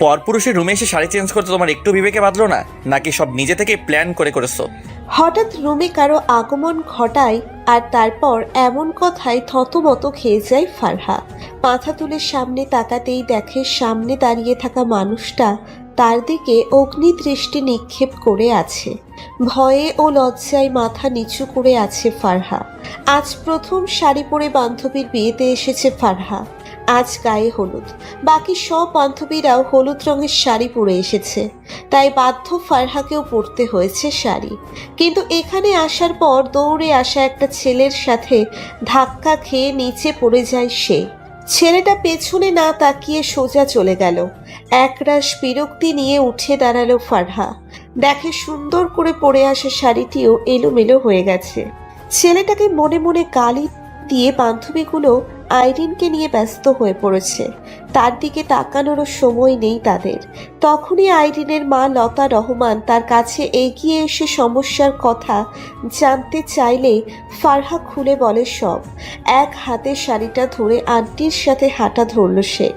পরপুরুষের রুমে এসে শাড়ি চেঞ্জ করতে তোমার একটু বিবেকে বাঁধলো না, নাকি সব নিজে থেকে প্ল্যান করে করেছো? হঠাৎ রুমে কারো আগমন ঘটায় আর তারপর এমন কথায় থতমত খেয়ে যায় ফারহা। মাথা তুলে সামনে তাকাতেই দেখে সামনে দাঁড়িয়ে থাকা মানুষটা তার দিকে অগ্নিদৃষ্টি নিক্ষেপ করে আছে। ভয়ে ও লজ্জায় মাথা নিচু করে আছে ফারহা। আজ প্রথম শাড়ি পরে বান্ধবীর বিয়েতে এসেছে ফারহা। আজ গায়ে হলুদ, বাকি সব বান্ধবীরাও হলুদ রঙের শাড়ি পরে এসেছে, তাই বাধ্য ফারহাকেও পরতে হয়েছে শাড়ি। কিন্তু এখানে আসার পর দৌড়ে আসা একটা ছেলের সাথে ধাক্কা খেয়ে নিচে পড়ে যায় সে। ছেলেটা পেছনে না তাকিয়ে সোজা চলে গেল। একরাশ বিরক্তি নিয়ে উঠে দাঁড়ালো ফারহা। দেখে সুন্দর করে পরে আসা শাড়িটিও এলোমেলো হয়ে গেছে। ছেলেটাকে মনে মনে গালি দিয়ে বান্ধবীগুলো আইরিনকে নিয়ে ব্যস্ত হয়ে পড়েছে। তার দিকে তাকানোরও সময় নেই তাদের। তখনই আইরিনের মা লতা রহমান তার কাছে এগিয়ে এসে সমস্যার কথা জানতে চাইলে ফারহা খুলে বলে সব। এক হাতে শাড়িটা ধরে আন্টির সাথে হাঁটা ধরল সে।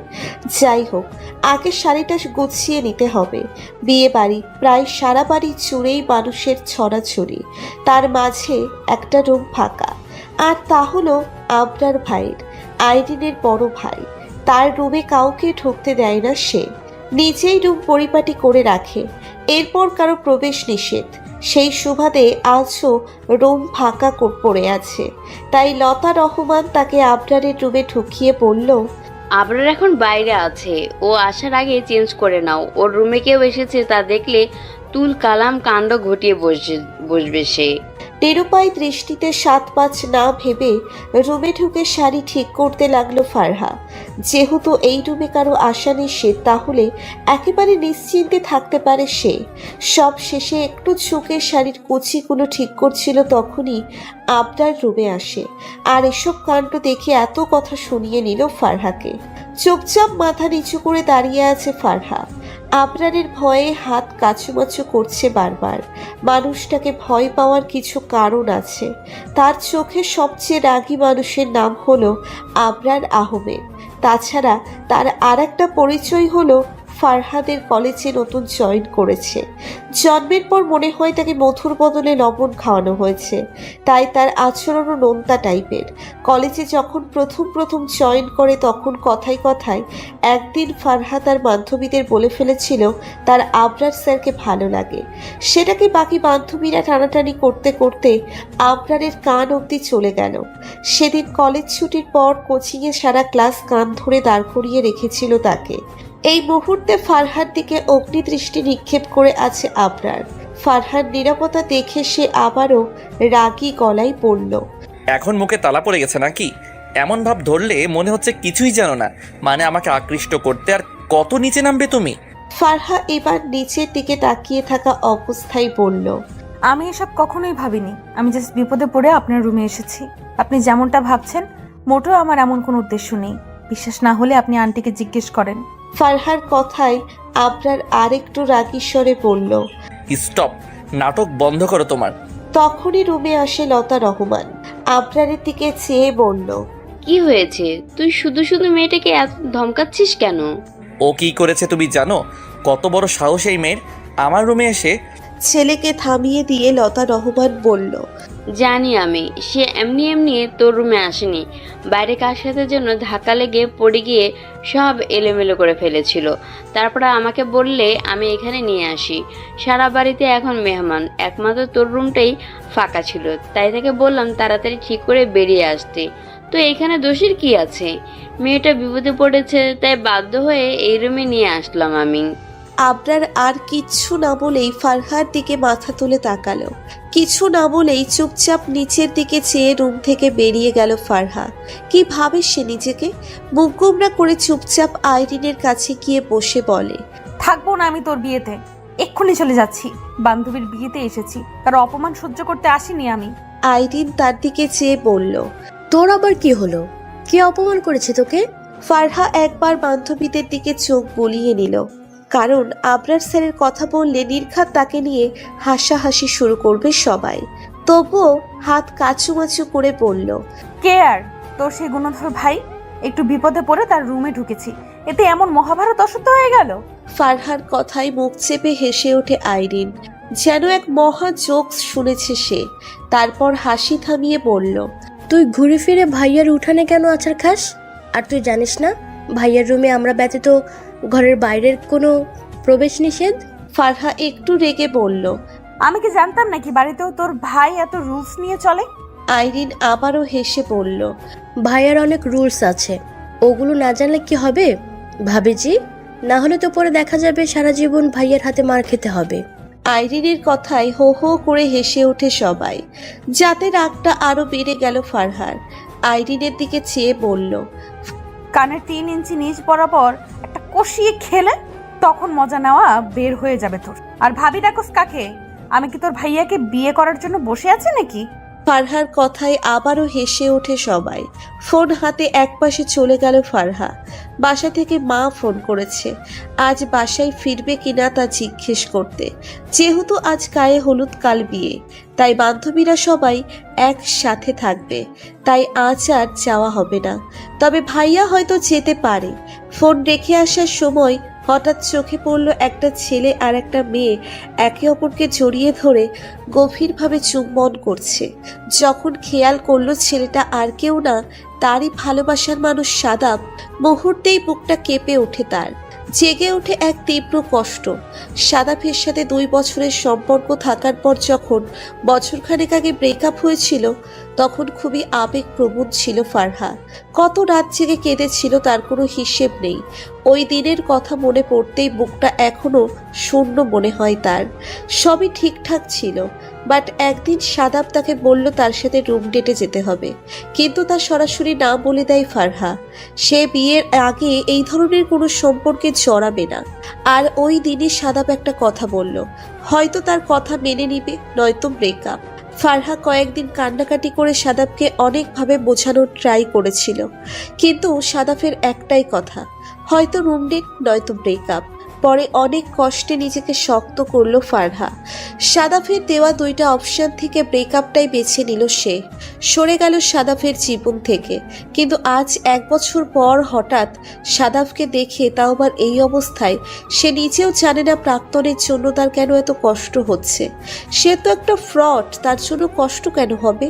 যাই হোক, আগে শাড়িটা গুছিয়ে নিতে হবে। বিয়ে বাড়ি, প্রায় সারা বাড়ি জুড়েই মানুষের ছড়াছড়ি, তার মাঝে একটা রুম ফাঁকা। আর তা হলো আবরার ভাইয়ের, আইরিনের বড় ভাই। তার রুমে কাউকে ঢুকতে দেয় না সে, নিজেই রুম পরিপাটি করে রাখে। এরপর কারো প্রবেশ নিষেধ। সেই সুবাদে আজও রুম ফাঁকা পড়ে আছে। তাই লতা রহমান তাকে আবরারের রুমে ঢুকিয়ে বলল, আবরার এখন বাইরে আছে, ও আসার আগে চেঞ্জ করে নাও। ওর রুমে কেউ এসেছে তা দেখলে তুল কালাম কাণ্ড ঘটিয়ে বসবে সে। নিরুপায় দৃষ্টিতে ৭-৫ না ভেবে রুমে ঢুকে শাড়ি ঠিক করতে লাগলো ফারহা। যেহেতু এই রুমে কারো আসা নিষেধ, তাহলে একেবারে নিশ্চিন্তে থাকতে পারে সে। সব শেষে একটু ঝুঁকে শাড়ির কুচিগুলো ঠিক করছিল, তখনই আবরার রুমে আসে। আর এসব কাণ্ড দেখে এত কথা শুনিয়ে নিল ফারহাকে। চুপচাপ মাথা নিচু করে দাঁড়িয়ে আছে ফারহা। আবরারের ভয়ে হাত কাচুমাচু করছে বারবার। মানুষটাকে ভয় পাওয়ার কিছু কারণ আছে। তার চোখে সবচেয়ে রাগী মানুষের নাম হলো আবরার আহমেদ। তাছাড়া তার আর একটা পরিচয় হলো ফারহাদের কলেজে নতুন জয়েন করেছে। জন্মের পর মনে হয় তাকে মধুর বদলে লবণ খাওয়ানো হয়েছে, তাই তার আচরণও নোনতা টাইপের। কলেজে যখন প্রথম জয়েন করে, তখন কথায় কথায় একদিন ফারহা তার বান্ধবীদের বলে ফেলেছিল তার আবরার স্যারকে ভালো লাগে। সেটাকে বাকি বান্ধবীরা টানাটানি করতে করতে আবরারের কান অবধি চলে গেল। সেদিন কলেজ ছুটির পর কোচিংয়ে সারা ক্লাস কান ধরে দাঁড় করিয়ে রেখেছিল তাকে। এই মুহূর্তে ফারহার দিকে অগ্নিদৃষ্টি নিক্ষেপ করে আছে আবরার। ফারহার নিরাপত্তা দেখে সে আবারও রাগী গলায় বলল, এখন মুখে তালা পড়ে গেছে নাকি? এমন ভাব ধরলে মনে হচ্ছে কিছুই জানো না, মানে আমাকে আকৃষ্ট করতে। আর কত নিচে নামবে তুমি? ফারহা এবার নিচের দিকে তাকিয়ে থাকা অবস্থায় বলল, আমি এসব কখনোই ভাবিনি। আমি জাস্ট বিপদে পড়ে আপনার রুমে এসেছি। আপনি যেমনটা ভাবছেন মোটেও আমার এমন কোনো উদ্দেশ্য নেই। বিশ্বাস না হলে আপনি আন্টিকে জিজ্ঞেস করেন। ফারহার কথায় আবরার আরেকটু রাগী স্বরে বলল, স্টপ, নাটক বন্ধ করো তোমার। তখনই রুমে আসে লতা রহমান। আবরারের দিকে চেয়ে বলল, কি হয়েছে? তুই শুধু শুধু মেয়েটাকে এত ধমকাচ্ছিস কেন? ও কি করেছে তুমি জানো? কত বড় সাহস এই মেয়ের আমার রুমে এসে! ছেলেকে থামিয়ে দিয়ে লতা রহমান বলল, জানি আমি, সে এমনি এমনি তোর রুমে আসেনি। বাইরে কার সাথে যেন ধাক্কা লেগে পড়ে গিয়ে সব এলোমেলো করে ফেলেছিল। তারপরে আমাকে বললে আমি এখানে নিয়ে আসি। সারা বাড়িতে এখন মেহমান, একমাত্র তোর রুমটাই ফাঁকা ছিল, তাই তাকে বললাম তাড়াতাড়ি ঠিক করে বেরিয়ে আসতে। তো এখানে দোষের কি আছে? মেয়েটা বিপদে পড়েছে, তাই বাধ্য হয়ে এই রুমে নিয়ে আসলাম আমি। আবরার আর কিচ্ছু না বলেই ফারহার দিকে মাথা তুলে তাকালো। কিছু না বলেই চুপচাপ নিচের দিকে চেয়ে রুম থেকে বেরিয়ে গেল ফারহা। কি ভাবে সে নিজেকে? মুখ গোমরা করে চুপচাপ আইরিনের কাছে গিয়ে বসে বলে, থাকবো না আমি তোর বিয়েতে, এক্ষুনি চলে যাচ্ছি। বান্ধবীর বিয়েতে এসেছি, তার অপমান সহ্য করতে আসিনি আমি। আইরিন তার দিকে চেয়ে বলল, তোর আবার কি হলো? কে অপমান করেছে তোকে? ফারহা একবার বান্ধবীদের দিকে চোখ বুলিয়ে নিল, কারণ আবরার স্যারের কথা বললে নির্ঘাত তাকে নিয়ে হাসাহাসি শুরু করবে সবাই। তবুও হাত কাচুমাচু করে বলল, কে আর? তোর সেই গুণধর ভাই। একটু বিপদে পড়ে তার রুমে ঢুকেছি, এতে এমন মহাভারত অসুস্থ হয়ে গেল। ফারহার কথায় মুখ চেপে হেসে ওঠে আইরিন, যেন এক মহা জোকস শুনেছে সে। তারপর হাসি থামিয়ে বলল, তুই ঘুরে ফিরে ভাইয়ার উঠানে কেন আছাড় খাস? আর তুই জানিস না ভাইয়ার রুমে আমরা ব্যতীত ঘরের বাইরের কোনো প্রবেশ নিষেধ? ফারহা একটু রেগে বলল। আমি কি জানতাম নাকি বাড়িতেও তোর ভাই এত রুলস নিয়ে চলে? আইরিন আবারও হেসে বলল, ভাইয়ার অনেক রুলস আছে, ওগুলো না জানলে কি হবে ভাবিজি? না হলে তো পরে দেখা যাবে সারা জীবন ভাইয়ার হাতে মার খেতে হবে। আইরিনের কথায় হো হো করে হেসে ওঠে সবাই, যাতে রাগটা আরো বেড়ে গেল ফারহার। আইরিনের দিকে চেয়ে বলল, কানের 3 ইঞ্চি নিচ বরাবর একটা কষিয়ে খেলে তখন মজা নেওয়া বের হয়ে যাবে তোর। আর ভাবি ডাকস কাকে? আমি কি তোর ভাইয়াকে বিয়ে করার জন্য বসে আছি নাকি? ফারহার কথায় আবারও হেসে ওঠে সবাই। ফোন হাতে একপাশে চলে গেল ফারহা। বাসা থেকে মা ফোন করেছে, আজ বাসায় ফিরবে কিনা তা জিজ্ঞেস করতে। যেহেতু আজ গায়ে হলুদ কাল বিয়ে, তাই বান্ধবীরা সবাই একসাথে থাকবে, তাই আজ আর যাওয়া হবে না। তবে ভাইয়া হয়তো যেতে পারে। ফোন রেখে আসার সময় হঠাৎ চোখে পড়ল একটা ছেলে আর একটা মেয়ে একে অপরকে জড়িয়ে ধরে গভীরভাবে চুম্বন করছে। যখন খেয়াল করলো ছেলেটা আর কেউ না, তারই ভালোবাসার মানুষ সাদাব, মুহূর্তেই বুকটা কেঁপে ওঠে তার। জেগে ওঠে এক তীব্র কষ্ট। সাদাবের সাথে 2 বছরের সম্পর্ক থাকার পর যখন বছরখানেক আগে ব্রেকআপ হয়েছিল, তখন খুবই আবেগপ্রবণ ছিল ফারহা। কত রাত জেগে কেঁদেছিল তার কোনো হিসেব নেই। ওই দিনের কথা মনে পড়তেই বুকটা এখনো শূন্য মনে হয় তার। সবই ঠিকঠাক ছিল, বাট একদিন সাদাব তাকে বলল তার সাথে রুম ডেটে যেতে হবে, কিন্তু তা সরাসরি না বলে দেয় ফারহা। সে বিয়ের আগে এই ধরনের কোনো সম্পর্কে জড়াবে না। আর ওই দিনই সাদাব একটা কথা বলল, হয়তো তার কথা মেনে নিবে, নয়তো ব্রেকআপ। ফারহা কয়েকদিন কান্নাকাটি করে সাদাবকে অনেকভাবে বোঝানোর ট্রাই করেছিল, কিন্তু সাদাবের একটাই কথা, হয়তো রুম ডেট নয়তো ব্রেকআপ। পরে অনেক কষ্টে নিজেকে শক্ত করলো ফারহা। সাদাফের দেওয়া 2টা অপশন থেকে ব্রেকআপটাই বেছে নিল সে। সরে গেল সাদাফের জীবন থেকে। কিন্তু আজ 1 বছর পর হঠাৎ সাদাফকে দেখে, তাও আবার এই অবস্থায়, সে নিজেও জানে না প্রাক্তনের জন্য তার কেন এত কষ্ট হচ্ছে। সে তো একটা ফ্রড, তার জন্য কষ্ট কেন হবে?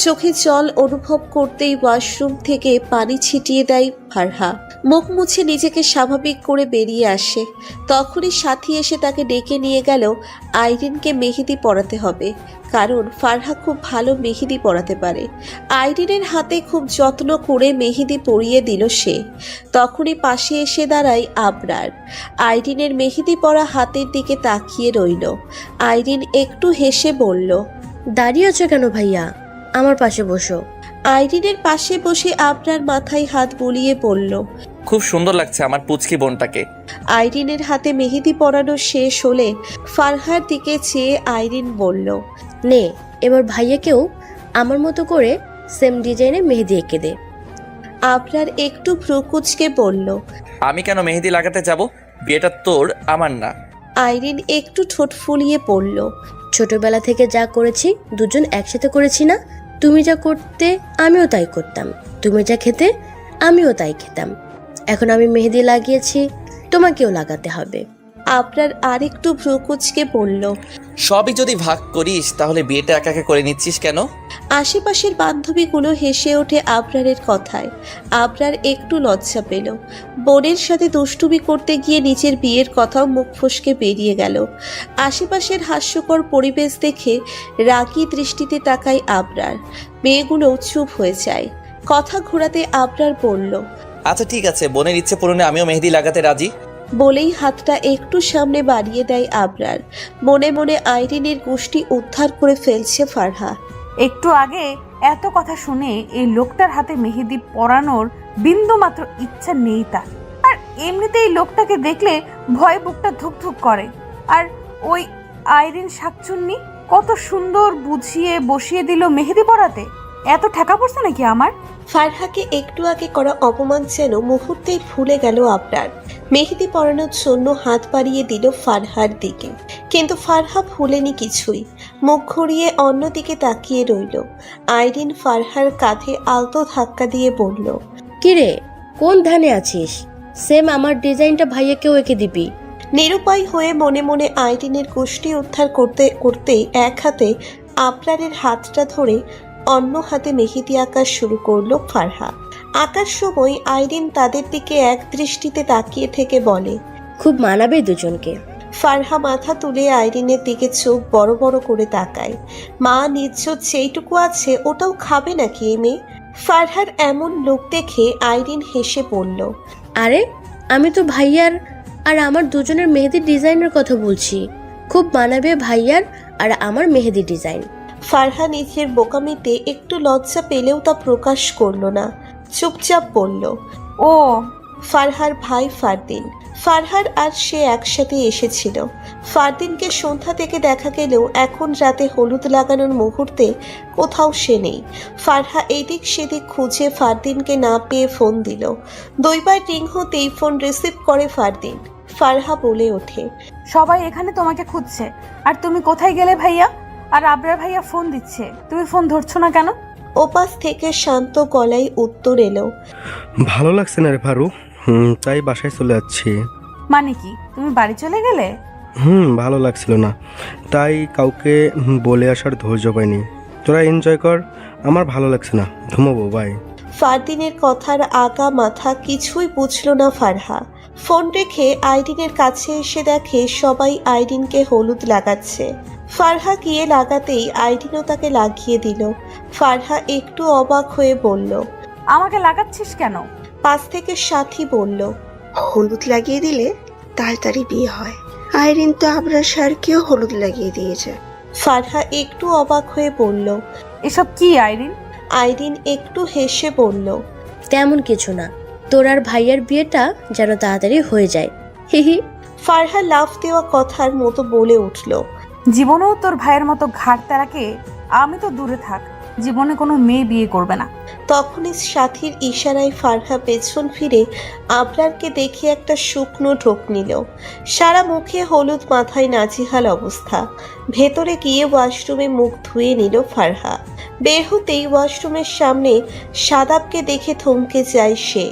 চোখে জল অনুভব করতেই ওয়াশরুম থেকে পানি ছিটিয়ে দেয় ফারহা। মুখ মুছে নিজেকে স্বাভাবিক করে বেরিয়ে আসে। তখনই সাথী এসে তাকে ডেকে নিয়ে গেল আইরিনকে মেহেদি পরাতে হবে, কারণ ফারহা খুব ভালো মেহেদি পরাতে পারে। আইরিনের হাতে খুব যত্ন করে মেহেদি পরিয়ে দিল সে। তখনই পাশে এসে দাঁড়ায় আবরার। আইরিনের মেহেদি পরা হাতের দিকে তাকিয়ে রইল। আইরিন একটু হেসে বলল, দাঁড়িয়ে আছো কেন ভাইয়া? আমার পাশে বসো। আইরিনের পাশে বসে আবরার মাথায় হাত বুলিয়ে বলল, খুব সুন্দর লাগছে আমার পুচকি বোনটাকে। আইরিনের হাতে মেহেদি পরানো শেষ হলে ফারহার দিকে চেয়ে আইরিন বলল, নে এবার ভাইয়াকেও আমার মতো করে সেম ডিজাইনে মেহেদি এঁকে দে। আবরার একটু ভ্রুকুচকে বলল, আমি কেন মেহেদি লাগাতে যাব? বিয়েটা তোর, আমার না। আইরিন একটু ঠোঁট ফুলিয়ে বলল, ছোটবেলা থেকে যা করেছি দুজন একসাথে করেছি না? তুমি যা করতে আমিও তাই করতাম, তুমি যা খেতে আমিও তাই খেতাম। এখন আমি মেহেদি লাগিয়েছি, তোমাকেও লাগাতে হবে। আবরার আরেকটু ভ্রুকুচকে বলল, সবই যদি ভাগ করিস তাহলে বিয়েটা একা একা করে নিচ্ছিস কেন? আশেপাশের বান্ধবীগুলো হেসে ওঠে আবরারের কথায়। আবরার একটু লজ্জা পেল। বোনের সাথে দুষ্টুমি করতে গিয়ে নিজের বিয়ের কথাও মুখ ফসকে বেরিয়ে গেল। আশেপাশের হাস্যকর পরিবেশ দেখে রাগী দৃষ্টিতে তাকায় আবরার। মেয়েগুলো চুপ হয়ে যায়। কথা ঘোরাতে আবরার বলল, আচ্ছা ঠিক আছে, বোনের ইচ্ছে পূরণে আমিও মেহেদি লাগাতে রাজি। বলেই হাতটা একটু সামনে বাড়িয়ে দেয় আবরার। মনে মনে আইরিনের গোষ্ঠী উদ্ধার করে ফেলছে ফারহা। একটু আগে এত কথা শুনে এই লোকটার হাতে মেহেদি পরানোর বিন্দু মাত্র ইচ্ছা নেই তার। আর এমনিতে এই লোকটাকে দেখলে ভয়ে বুকটা ধুকধুক করে। আর ওই আইরিন শাকচুন্নি কত সুন্দর বুঝিয়ে বসিয়ে দিল মেহেদি পরাতে। এত ঠেকা পড়ছে নাকি আমার? ফারহাকে একটু আগে করা অপমান যেন মুহূর্তেই ভুলে গেল আবরার। মেহেদি পরানোর জন্য হাত বাড়িয়ে দিল ফারহার দিকে, কিন্তু ফারহা ভুলেনি কিছুই। মুখ ঘুরিয়ে অন্যদিকে তাকিয়ে রইল। আইরিন ফারহার কাঁধে আলতো ধাক্কা দিয়ে বলল, কিরে, কোন ধ্যানে আছিস? সেম আমার ডিজাইনটা ভাইয়াকেও এঁকে দিবি। নিরুপায় হয়ে মনে মনে আইরিনের গোষ্ঠী উদ্ধার করতে করতেই এক হাতে আবরারের হাতটা ধরে অন্য হাতে মেহেদি আঁকা শুরু করলো ফারহা। আঁকার সময় আইরিন তাদের দিকে এক দৃষ্টিতে তাকিয়ে থেকে বলে, খুব মানাবে দুজনকে। ফারহা মাথা তুলে আইরিনের দিকে চোখ বড় বড় করে তাকায়। মা নির্ঝর যেইটুকু আছে ওটাও খাবে নাকি এই মেয়ে? ফারহার এমন লোক দেখে আইরিন হেসে পড়ল। আরে আমি তো ভাইয়ার আর আমার দুজনের মেহেদির ডিজাইনের কথা বলছি। খুব মানাবে ভাইয়ার আর আমার মেহেদি ডিজাইন। ফারহা নিজের বোকামিতে একটু লজ্জা পেলেও তা প্রকাশ করলো না, চুপচাপ বলল, ও ফারহার ভাই ফারদিন। ফারহার আর সে একসাথে এসেছিল। ফারদিনকে সন্ধ্যা থেকে দেখা গেলেও এখন রাতে হলুদ লাগানোর মুহূর্তে কোথাও সে নেই। ফারহা এদিক সেদিক খুঁজে ফারদিনকে না পেয়ে ফোন দিল। দুইবার রিং হতেই ফোন রিসিভ করে ফারদিন। ফারহা বলে ওঠে, সবাই এখানে তোমাকে খুঁজছে। আর তুমি কোথায় গেলে ভাইয়া? আর আবরার ভাইয়া ফোন দিচ্ছে, তুমি ফোন ধরছো না কেন? ওপাশ থেকে শান্ত গলায় উত্তর এলো, ভালো লাগছে না রে ফারু, তাই বাসায় চলে যাচ্ছি। মানে কি তুমি বাড়ি চলে গেলে? ভালো লাগছিল না, তাই কাউকে বলে আসার ধৈর্য পাইনি। তোরা এনজয় কর, আমার ভালো লাগছে না, ঘুমাবো, বাই। ফারদিনের কথার আগা মাথা কিছুই বুঝল না ফারহা। ফোন রেখে আইরিনের কাছে এসে দেখে সবাই আইরিনকে হলুদ লাগাচ্ছে। ফারহা গিয়ে লাগাতেই আইরিনও তাকে লাগিয়ে দিল। ফারহা একটু অবাক হয়ে বলল, আমাকে লাগাচ্ছিস কেন? পাশ থেকে সাথী বলল, হলুদ লাগিয়ে দিলে তাড়াতাড়ি বিয়ে হয়। আইরিন তো আবরার স্যারকেও হলুদ লাগিয়ে দিয়েছে। ফারহা একটু অবাক হয়ে বলল। এসব কি আইরিন? আইরিন একটু হেসে বলল, তেমন কিছু না, তোর আর ভাইয়ার বিয়েটা যেন তাড়াতাড়ি হয়ে যায়, হিহি। ফারহা লাফ দেওয়া কথার মতো বলে উঠল, জীবনেও তোর ভাইয়ের মতো ঘাট তারাকে আমি তো দূরে থাক, জীবনে কোনো মেয়ে বিয়ে করবে না। তখনই সাথীর ইশারায় ফারহা পেছন ফিরে আবরারকে দেখে একটা শুকনো ঢোক নিল। সারা মুখে হলুদ, মাথায় নাজেহাল অবস্থা। ভেতরে গিয়ে ওয়াশরুমে মুখ ধুয়ে নিল ফারহা। বের হতেই ওয়াশরুমের সামনে সাদাবকে দেখে থমকে যায় সে।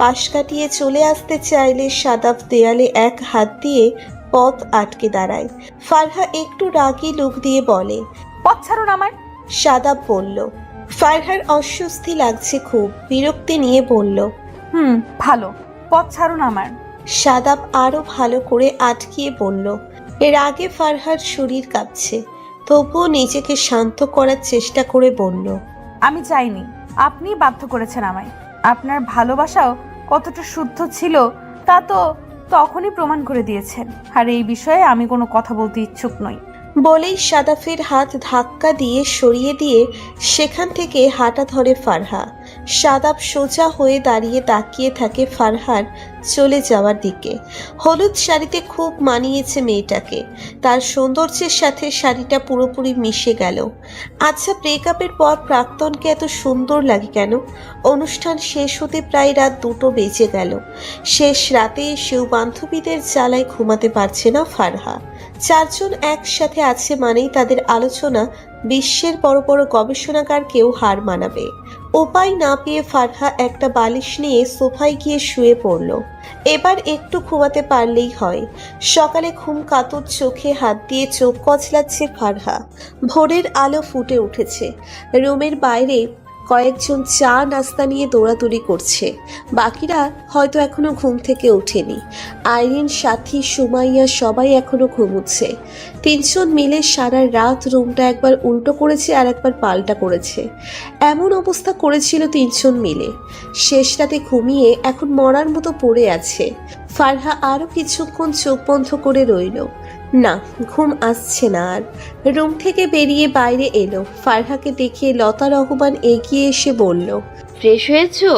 পাশ কাটিয়ে চলে আসতে চাইলে সাদাব দেয়ালে এক হাত দিয়ে পথ আটকে দাঁড়ায়। ফারহা একটু রাগী লুক দিয়ে বলে, পথ ছাড়ুন আমার। সাদাব বলল। ফারহার অস্বস্তি লাগছে খুব, বিরক্তি নিয়ে বলল, ভালো, পথ ছাড়ুন আমার। সাদাব আরো ভালো করে আটকিয়ে বলল। এর আগে ফারহার শরীর কাঁপছে, তবুও নিজেকে শান্ত করার চেষ্টা করে বলল, আমি চাইনি, আপনি বাধ্য করেছেন আমায়। আপনার ভালোবাসাও কতটা শুদ্ধ ছিল তা তো তখনই প্রমাণ করে দিয়েছেন। আর এই বিষয়ে আমি কোনো কথা বলতে ইচ্ছুক নই। বলেই সাদাফের হাত ধাক্কা দিয়ে সরিয়ে দিয়ে সেখান থেকে হাঁটা ধরে ফারহা। সাদাব সোজা হয়ে দাঁড়িয়ে তাকিয়ে থাকে ফারহার চলে যাওয়ার দিকে। হলুদ শাড়িতে খুব মানিয়েছে মেয়েটাকে, তার সৌন্দর্যের সাথে শাড়িটা পুরোপুরি মিশে গেল। আচ্ছা, ব্রেকআপের পর প্রাক্তনকে এত সুন্দর লাগে কেন? অনুষ্ঠান শেষ হতে প্রায় রাত 2টো বেজে গেল। শেষ রাতে এসেও বান্ধবীদের জ্বালায় ঘুমাতে পারছে না ফারহা। 4 জন একসাথে আছে মানেই তাদের আলোচনা বিশ্বের বড় বড় গবেষণাগারকেও হার মানাবে। উপায় না পেয়ে ফারহা একটা বালিশ নিয়ে সোফায় গিয়ে শুয়ে পড়ল। এবার একটু ঘুমাতে পারলেই হয়। সকালে ঘুম কাতর চোখে হাত দিয়ে চোখ কচলাচ্ছে ফারহা। ভোরের আলো ফুটে উঠেছে। রুমের বাইরে কয়েকজন চা নাস্তা নিয়ে দৌড়াদৌড়ি করছে। বাকিরা হয়তো এখনো ঘুম থেকে ওঠেনি। আইরিন, সাথী, সুমাইয়া সবাই এখনো ঘুমুচ্ছে। 3 জন মিলে সারা রাত রুমটা একবার উল্টো করেছে আর একবার পাল্টা করেছে। এমন অবস্থা করেছিল 3 জন মিলে। শেষ রাতে ঘুমিয়ে এখন মরার মতো পড়ে আছে। ফারহা আরো কিছুক্ষণ চোখ বন্ধ করে রইল। না, ঘুম আসছে না আর। রুম থেকে বেরিয়ে বাইরে এলো। ফারহাকে দেখে লতা রহমান এগিয়ে এসে বলল, ফ্রেশ হয়েছো?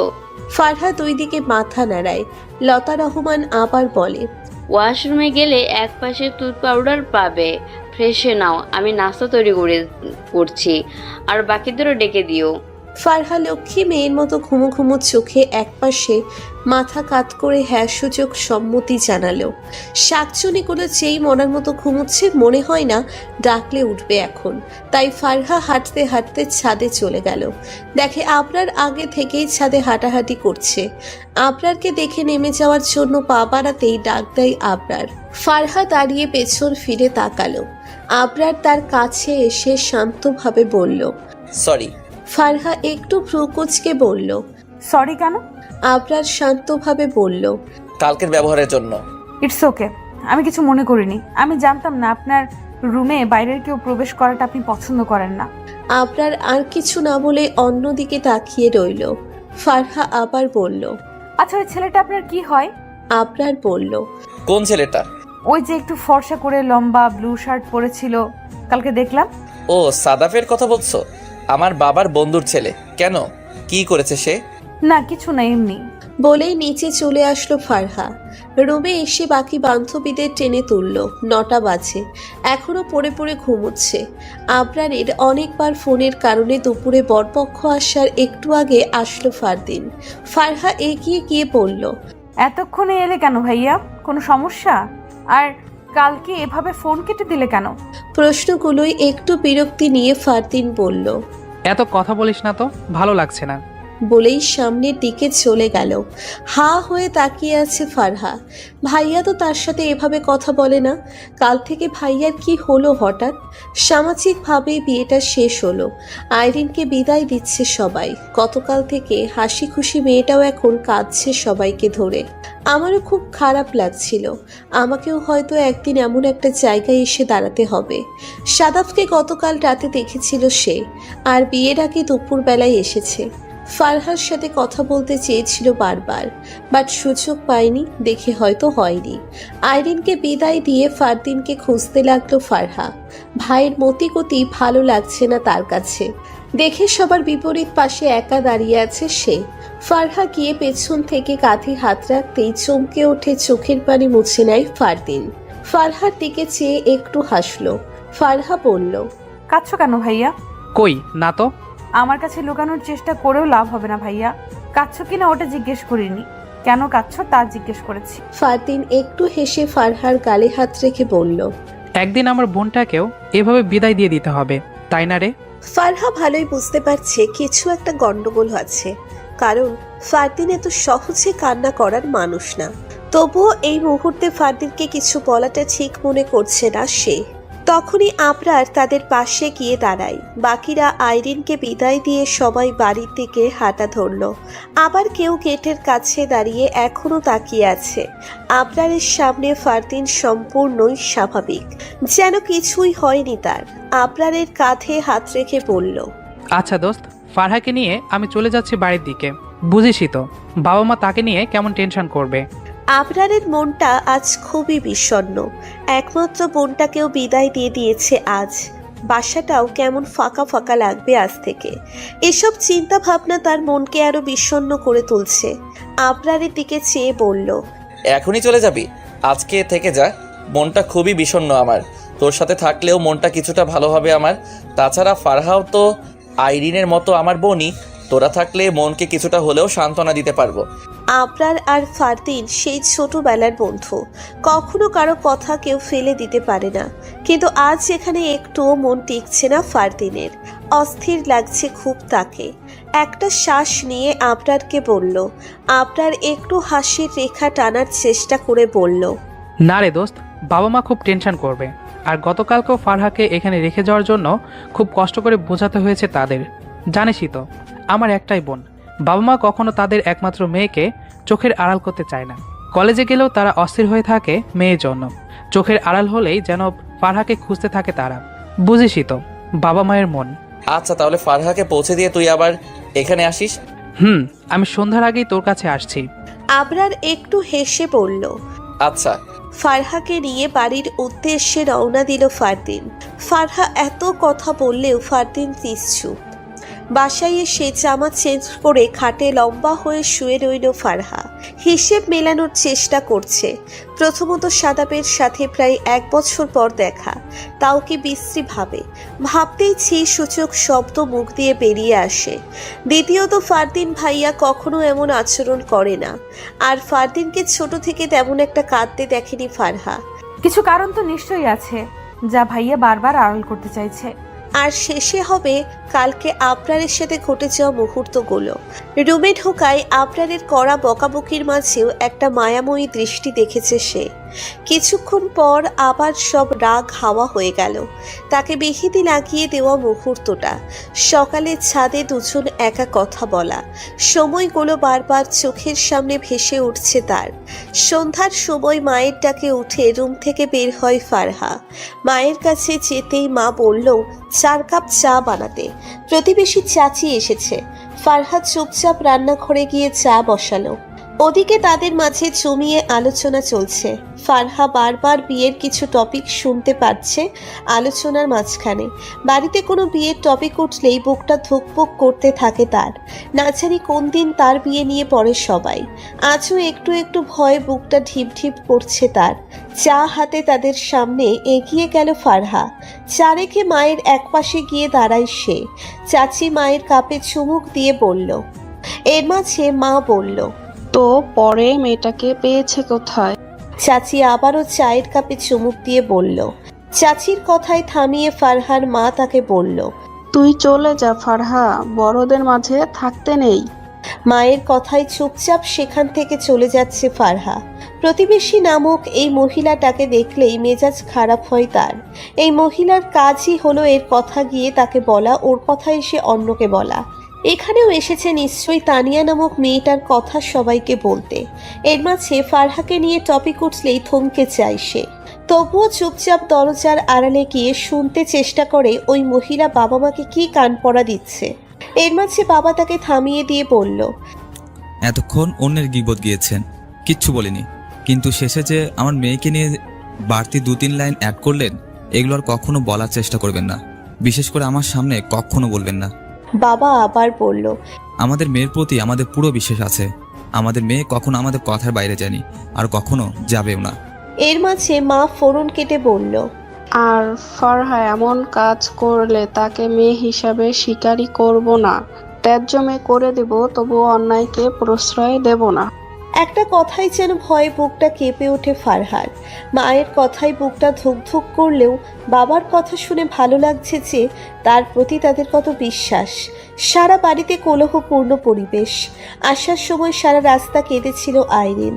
ফারহা 2 দিকে মাথা নাড়ায়। লতা রহমান আবার বলে, ওয়াশরুমে গেলে এক পাশে টুথ পাউডার পাবে, ফ্রেশ হয়ে নাও, আমি নাস্তা তৈরি করছি। আর বাকিদেরও ডেকে দিও। ফারহা লক্ষ্মী মেয়ের মতো ঘুমো ঘুমো চোখে একপাশে মাথা কাত করে হ্যাঁ সূচক সম্মতি জানালো। শাকচুনিগুলো যেই মনার মতো ঘুমোচ্ছে, মনে হয় না ডাকলে উঠবে এখন। তাই ফারহা হাঁটতে হাঁটতে ছাদে চলে গেল। দেখে আবরার আগে থেকেই ছাদে হাঁটাহাঁটি করছে। আবরারকে দেখে নেমে যাওয়ার জন্য পা বাড়াতেই ডাক দেয় আবরার। ফারহা দাঁড়িয়ে পেছন ফিরে তাকালো। আবরার তার কাছে এসে শান্তভাবে বলল। সরি। ফারহা একটু ভ্রুকুচকে বলল। সরি কেন? আবরার শান্তভাবে বলল। কালকের ব্যবহারের জন্য। ইটস ওকে, আমি কিছু মনে করিনি। আমি জানতাম না আপনার রুমে বাইরের কেউ প্রবেশ করাটা আপনি পছন্দ করেন না। আবরার আর কিছু না বলে অন্যদিকে তাকিয়ে রইল। ফারহা আবার বলল। আচ্ছা, ওই ছেলেটা আপনার কি হয়? আবরার বলল। কোন ছেলেটা? ওই যে একটু ফর্সা করে লম্বা ব্লু শার্ট পরেছিল, কালকে দেখলাম। ও, সাদাফের কথা বলছো? আমার বাবার বন্ধুর ছেলে। কেন, কি করেছে সে? না কিছু না, এমনি। বলেই নিচে চলে আসলো ফারহা। রুমে এসে বাকি বান্ধবীদের টেনে তুলল। 9টা বাজে, এখনো পড়ে পড়ে ঘুমোচ্ছে। আবরারের অনেকবার ফোনের কারণে দুপুরে বরপক্ষ আসার একটু আগে আসলো ফারদিন। ফারহা এগিয়ে গিয়ে বলল। এতক্ষণে এলে কেন ভাইয়া? কোনো সমস্যা? আর কালকে এভাবে ফোন কেটে দিলে কেন? প্রশ্নগুলোই একটু বিরক্তি নিয়ে ফারদিন বলল। এত কথা বলিস না তো, ভালো লাগছে না। বলেই সামনের দিকে চলে গেল। হা হয়ে তাকিয়ে আছে ফারহা। ভাইয়া তো তার সাথে এভাবে কথা বলে না। কাল থেকে ভাইয়ার কি হলো হঠাৎ? সামাজিকভাবে বিয়েটা শেষ হলো। আইরিনকে বিদায় দিচ্ছে সবাই। গতকাল থেকে হাসি খুশি মেয়েটাও এখন কাঁদছে সবাইকে ধরে। আমারও খুব খারাপ লাগছিল। আমাকেও হয়তো একদিন এমন একটা জায়গায় এসে দাঁড়াতে হবে। সাদাফকে গতকাল রাতে দেখেছিল সে, আর বিয়ের আগে দুপুরবেলায় এসেছে। ফারহার সাথে কথা বলতে চেয়েছিল বারবার, বাট সুযোগ পায়নি দেখে হয়তো হয়নি। আইরিনকে বিদায় দিয়ে ফারদিনকে খুঁজতে লাগলো ফারহা। ভাইয়ের মতিগতি ভালো লাগছে না তার কাছে। দেখে সবার বিপরীত পাশে একা দাঁড়িয়ে আছে সে। ফারহা গিয়ে পেছন থেকে কাঁধে হাত রাখতেই চমকে ওঠে, চোখের পানি মুছে নেয় ফারদিন। ফারহার দিকে চেয়ে একটু হাসলো। ফারহা বলল। কাঁদছো কেন ভাইয়া? কই না তো। আমার কাছে লুকানোর চেষ্টা করেও লাভ হবে না ভাইয়া। কাঁদছো কিনা ওটা জিজ্ঞেস করিনি, কেন কাঁদছো তা জিজ্ঞেস করেছি। ফারদিন একটু হেসে ফারহার গালে হাত রেখে বলল। একদিন আমার বোনটাকেও এভাবে বিদায় দিয়ে দিতে হবে, তাই না রে? ফারহা ভালোই বুঝতে পারছে কিছু একটা গন্ডগোল আছে, কারণ ফারদিন এত সহজে কান্না করার মানুষ না। তবুও এই মুহূর্তে ফারদিনকে কিছু বলাটা ঠিক মনে করছে না সে। তখনই আবরার তাদের পাশে গিয়ে দাঁড়ায়। বাকিরা আইরিনকে বিদায় দিয়ে সবাই বাড়ির দিকে হাঁটা ধরল। আবার কেউ গেটের কাছে দাঁড়িয়ে এখনো তাকিয়ে আছে। আবরারের সামনে ফারদিন সম্পূর্ণই স্বাভাবিক, যেন কিছুই হয়নি তার। আবরারের কাঁধে হাত রেখে বলল। আচ্ছা দোস্ত, ফারহাকে নিয়ে আমি চলে যাচ্ছি বাড়ির দিকে। বুঝিসই তো, বাবা মা তাকে নিয়ে কেমন টেনশন করবে। আবরারের মনটা আজ খুবই বিষণ্ণ। একমাত্র বোনটাকেও বিদায় দিয়ে দিয়েছে আজ। বাসাটাও কেমন ফাঁকা ফাঁকা লাগবে আজ থেকে। এসব চিন্তা ভাবনা তার মনকে আরো বিষণ্ণ করে তুলছে। আবরারের দিকে চেয়ে বলল। এখনই চলে যাবি? আজকে থেকে যা। মনটা খুবই বিষণ্ণ আমার। তোর সাথে থাকলেও মনটা কিছুটা ভালো হবে আমার। তাছাড়া ফারহাও তো আইরিনের মতো আমার বোনই। তোরা থাকলে মনকে কিছুটা হলেও সান্ত্বনা দিতে পারবো। আবরার আর ফারদিন সেই ছোটবেলার বন্ধু। কখনো কারো কথা কেউ ফেলে দিতে পারে না। কিন্তু আজ এখানে একটুও মন টিকছে না ফারদিনের। অস্থির লাগছে খুব তাকে। একটা শ্বাস নিয়ে আবরারকে বলল। আবরার একটু হাসির রেখা টানার চেষ্টা করে বলল। না রে দোস্ত, বাবা মা খুব টেনশন করবে। আর গতকালকেও ফারহাকে এখানে রেখে যাওয়ার জন্য খুব কষ্ট করে বোঝাতে হয়েছে তাদের। জানিসই তো, আমার একটাই বোন। বাবা মা কখনো তাদের একমাত্র মেয়েকে চোখের আড়াল করতে চায় না। কলেজে গেলেও তারা অস্থির হয়ে থাকে মেয়ের জন্য। চোখের আড়াল হলেই যেন ফারহাকে খুঁজতে থাকে তারা। বুঝিসই তো, বাবা মায়ের মন। আচ্ছা, তাহলে ফারহাকে পৌঁছে দিয়ে তুই আবার এখানে আসিস। আমি সন্ধ্যার আগেই তোর কাছে আসছি। আবরার একটু হেসে বলল। আচ্ছা। ফারহাকে নিয়ে বাড়ির উদ্দেশ্যে রওনা দিল ফারদিন। ফারহা এত কথা বললেও ফারদিন নিশ্চুপ। বাসায় এসে জামা চেঞ্জ করে খাটে লম্বা হয়ে শুয়ে রইল ফারহা। হিসেব মেলানোর চেষ্টা করছে। প্রথমত সাদাপের সাথে প্রায় 1 বছর পর দেখা। তাও কি বিশ্রী ভাবে। ভাবতেই ছি সূচক শব্দ মুখ দিয়ে বেরিয়ে আসে। দ্বিতীয়ত ফারদিন ভাইয়া কখনো এমন আচরণ করে না, আর ফারদিনকে ছোট থেকে তেমন একটা কাঁদতে দেখেনি ফারহা। কিছু কারণ তো নিশ্চয়ই আছে যা ভাইয়া বারবার আড়াল করতে চাইছে। আর শেষে হবে কালকে আবরারের সাথে ঘটে যাওয়া মুহূর্তগুলো। রুমে ঢোকায় আবরারের কড়া বকাবকির মাঝেও একটা মায়াময়ী দৃষ্টি দেখেছে সে। কিছুক্ষণ পর আবার সব রাগ হাওয়া হয়ে গেল। তাকে মেহেদি লাগিয়ে দেওয়া মুহূর্তটা, সকালে ছাদে দুজন একা কথা বলা, সময়গুলো বারবার চোখের সামনে ভেসে উঠছে তার। সন্ধ্যার সময় মায়ের ডাকে উঠে রুম থেকে বের হয় ফারহা। মায়ের কাছে যেতেই মা বলল 4 কাপ চা বানাতে। প্রতিবেশী চাচি এসেছে। ফারহা চুপচাপ রান্নাঘরে গিয়ে চা বসালো। ওদিকে তাদের মাঝে জমিয়ে আলোচনা চলছে। ফারহা বারবার বিয়ের কিছু টপিক শুনতে পাচ্ছে আলোচনার মাঝখানে। বাড়িতে কোনো বিয়ের টপিক উঠলেই বুকটা ধুকপুক করতে থাকে তার। না জানি কোন দিন তার বিয়ে নিয়ে পড়ে সবাই। আজও একটু একটু ভয়ে বুকটা ঢিপ ঢিপ করছে তার। চা হাতে তাদের সামনে এগিয়ে গেল ফারহা। চা রেখে মায়ের একপাশে গিয়ে দাঁড়ায় সে। চাচি মায়ের কাপে চুমুক দিয়ে বলল। এর মাঝে মা বলল, তো পরে মেয়েটাকে পেয়েছে কোথায়? চাচি আবারও চায়ের কাপে চুমুক দিয়ে বলল। চাচির কথায় থামিয়ে ফারহার মা তাকে বলল, তুই চলে যা ফারহা, বড়দের মাঝে থাকতে নেই। মায়ের কথায় চুপচাপ সেখান থেকে চলে যাচ্ছে ফারহা। প্রতিবেশী নামক এই মহিলাটাকে দেখলেই মেজাজ খারাপ হয় তার। এই মহিলার কাজই হলো এর কথা গিয়ে তাকে বলা, ওর কথা এসে অন্যকে বলা। এখানেও এসেছে নিশ্চয়ই তানিয়া নামক মেয়েটার কথা সবাইকে বলতে। এর মাঝে ফারহাকে নিয়ে টপিক উঠলেই থমকে যায় সে। তবুও চুপচাপ দরজার আড়ালে গিয়ে শুনতে চেষ্টা করে ওই মহিলা বাবা মাকে কি কান পড়া দিচ্ছে। এর মাঝে বাবা তাকে থামিয়ে দিয়ে বলল, এতক্ষণ অন্যের গিবত গিয়েছেন, কিচ্ছু বলিনি, কিন্তু শেষে যে আমার মেয়েকে নিয়ে বাড়তি 2-3 লাইন অ্যাড করলেন, এগুলো আর কখনো বলার চেষ্টা করবেন না, বিশেষ করে আমার সামনে কখনো বলবেন না। বাবা আবার বলল, আমাদের মেয়ের প্রতি আমাদের পুরো বিশ্বাস আছে। আমাদের মেয়ে কখনো আমাদের কথার বাইরে যায়নি, আর কখনো যাবেও না। এর মাঝে মা ফোরন কেটে বলল, আর ফারহা এমন কাজ করলে তাকে মেয়ে হিসাবে স্বীকারই করব না, ত্যায্য মেয়ে করে দেব, তবুও অন্যায়কে প্রশ্রয় দেব না। একটা কথাই যেন ভয়ে বুকটা কেঁপে ওঠে ফারহার। মায়ের কথায় বুকটা ধুকধুক করলেও বাবার কথা শুনে ভালো লাগছে যে তার প্রতি তাদের কত বিশ্বাস। সারা বাড়িতে কলহপূর্ণ পরিবেশ। আসার সময় সারা রাস্তা কেঁদেছিল আইরিন।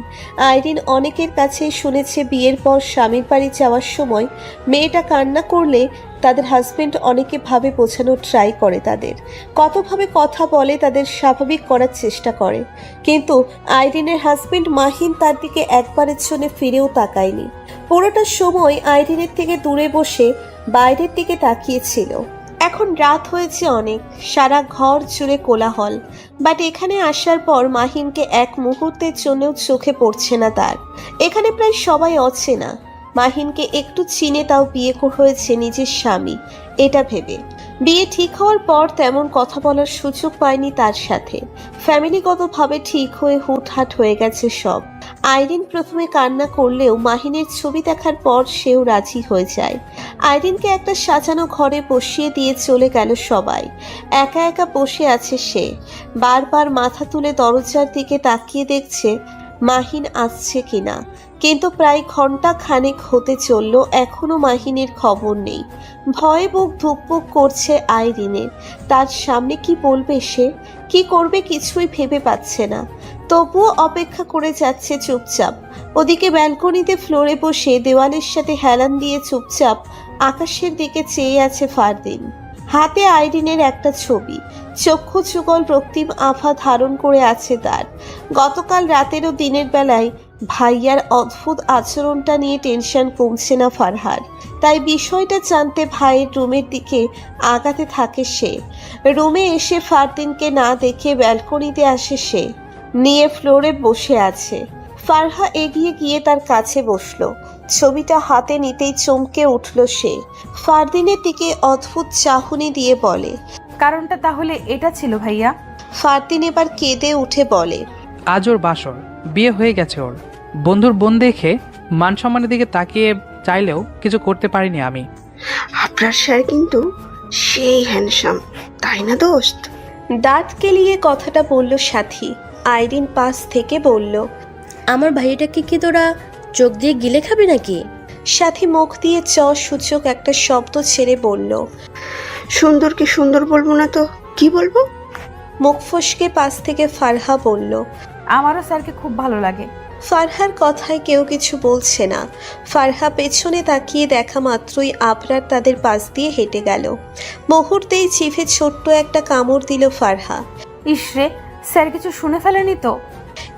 আইরিন অনেকের কাছেই শুনেছে বিয়ের পর স্বামীর বাড়ি যাওয়ার সময় মেয়েটা কান্না করলে তাদের হাজবেন্ড অনেকে ভাবে বোঝানোর ট্রাই করে, তাদের কতভাবে কথা বলে, তাদের স্বাভাবিক করার চেষ্টা করে। কিন্তু আইরিনের হাজবেন্ড মাহিন তার দিকে একবারের জন্য ফিরেও তাকায়নি। পুরোটা সময় আইরিনের থেকে দূরে বসে বাইরের দিকে তাকিয়েছিল। এখন রাত হয়েছে অনেক, সারা ঘর জুড়ে কোলাহল। বাট এখানে আসার পর মাহিনকে এক মুহূর্তের জন্যও চোখে পড়ছে না তার। এখানে প্রায় সবাই অচেনা। মাহিনকে একটু চিনে, তাও বিয়ে হয়েছে নিজের স্বামী এটা ভেবে। বিয়ে ঠিক হওয়ার পর তেমন কথা বলার সুযোগ পায়নি তার সাথে। ফ্যামিলিগতভাবে ঠিক হয়ে হুটহাট হয়ে গেছে সব। আইরিন প্রথমে কান্না করলেও মাহিনের ছবি দেখার পর সেও রাজি হয়ে যায়। আইরিনকে একটা সাজানো ঘরে বসিয়ে দিয়ে চলে গেল সবাই। একা একা বসে আছে সে। বারবার মাথা তুলে দরজার দিকে তাকিয়ে দেখছে মাহিন আসছে কিনা, কিন্তু প্রায় ঘন্টা খানেক হতে চলল, এখনো মাহিনের খবর নেই। ভয়ে বুক ধুকপুক করছে আইরিনের। তার সামনে কি বলবে সে, কি করবে কিছুই ভেবে পাচ্ছে না। তবুও অপেক্ষা করে যাচ্ছে চুপচাপ। ওদিকে ব্যালকনিতে ফ্লোরে বসে দেওয়ালের সাথে হেলান দিয়ে চুপচাপ আকাশের দিকে চেয়ে আছে ফারদিন। হাতে আইরিনের একটা ছবি, চক্ষু যুগল রক্তিম আভা ধারণ করে আছে তার। গতকাল রাতেরও দিনের বেলায় ভাইয়ার অদ্ভুত আচরণটা নিয়ে টেনশন কমছে না ফারহার। তাই বিষয়টা জানতে ভাইয়ের রুমের দিকে আগাতে থাকে সে। রুমে এসে ফারদিনকে না দেখে ব্যালকনিতে আসে সে, নিয়ে ফ্লোরে বসে আছে। ফারহা এগিয়ে গিয়ে তার কাছে বসলো। ছবিটা হাতে নিতেই চমকে উঠল সে। ফারদিনের দিকে অদ্ভুত চাহনি দিয়ে বলে, কারণটা তাহলে এটা ছিল ভাইয়া? ফারদিন এবার কেঁদে উঠে বলে, আজ ওর বাসর, বিয়ে হয়ে গেছে ওর। বন্ধুর বোন দেখে মান সম্মানের দিকে তাকিয়ে চাইলেও কিছু করতে পারিনি আমি। আবরার স্যার কিন্তু সেই হ্যান্ডসাম, তাই না দোস্ত? দাঁত কেলিয়ে কথাটা বলল সাথী। আইরিন পাশ থেকে বলল, আমার ভাইটাকে কি তোরা চোখ দিয়ে গিলে খাবি নাকি? সাথী মুখ দিয়ে সূচক একটা শব্দ ছেড়ে বলল, সুন্দরকে সুন্দর বলবো না তো কি বলবো? মুখ ফসকে পাশ থেকে ফারহা বলল। আমারও স্যারকে খুব ভালো লাগে। ফারহার কথায় কেউ কিছু বলছে না। ফারহা পেছনে তাকিয়ে দেখা মাত্রই আবরার তাদের পাশ দিয়ে হেঁটে গেল। মুহূর্তেই জিভে ছোট্ট একটা কামড় দিল ফারহা। ইসরে, স্যার কিছু শুনে ফেলেনি তো?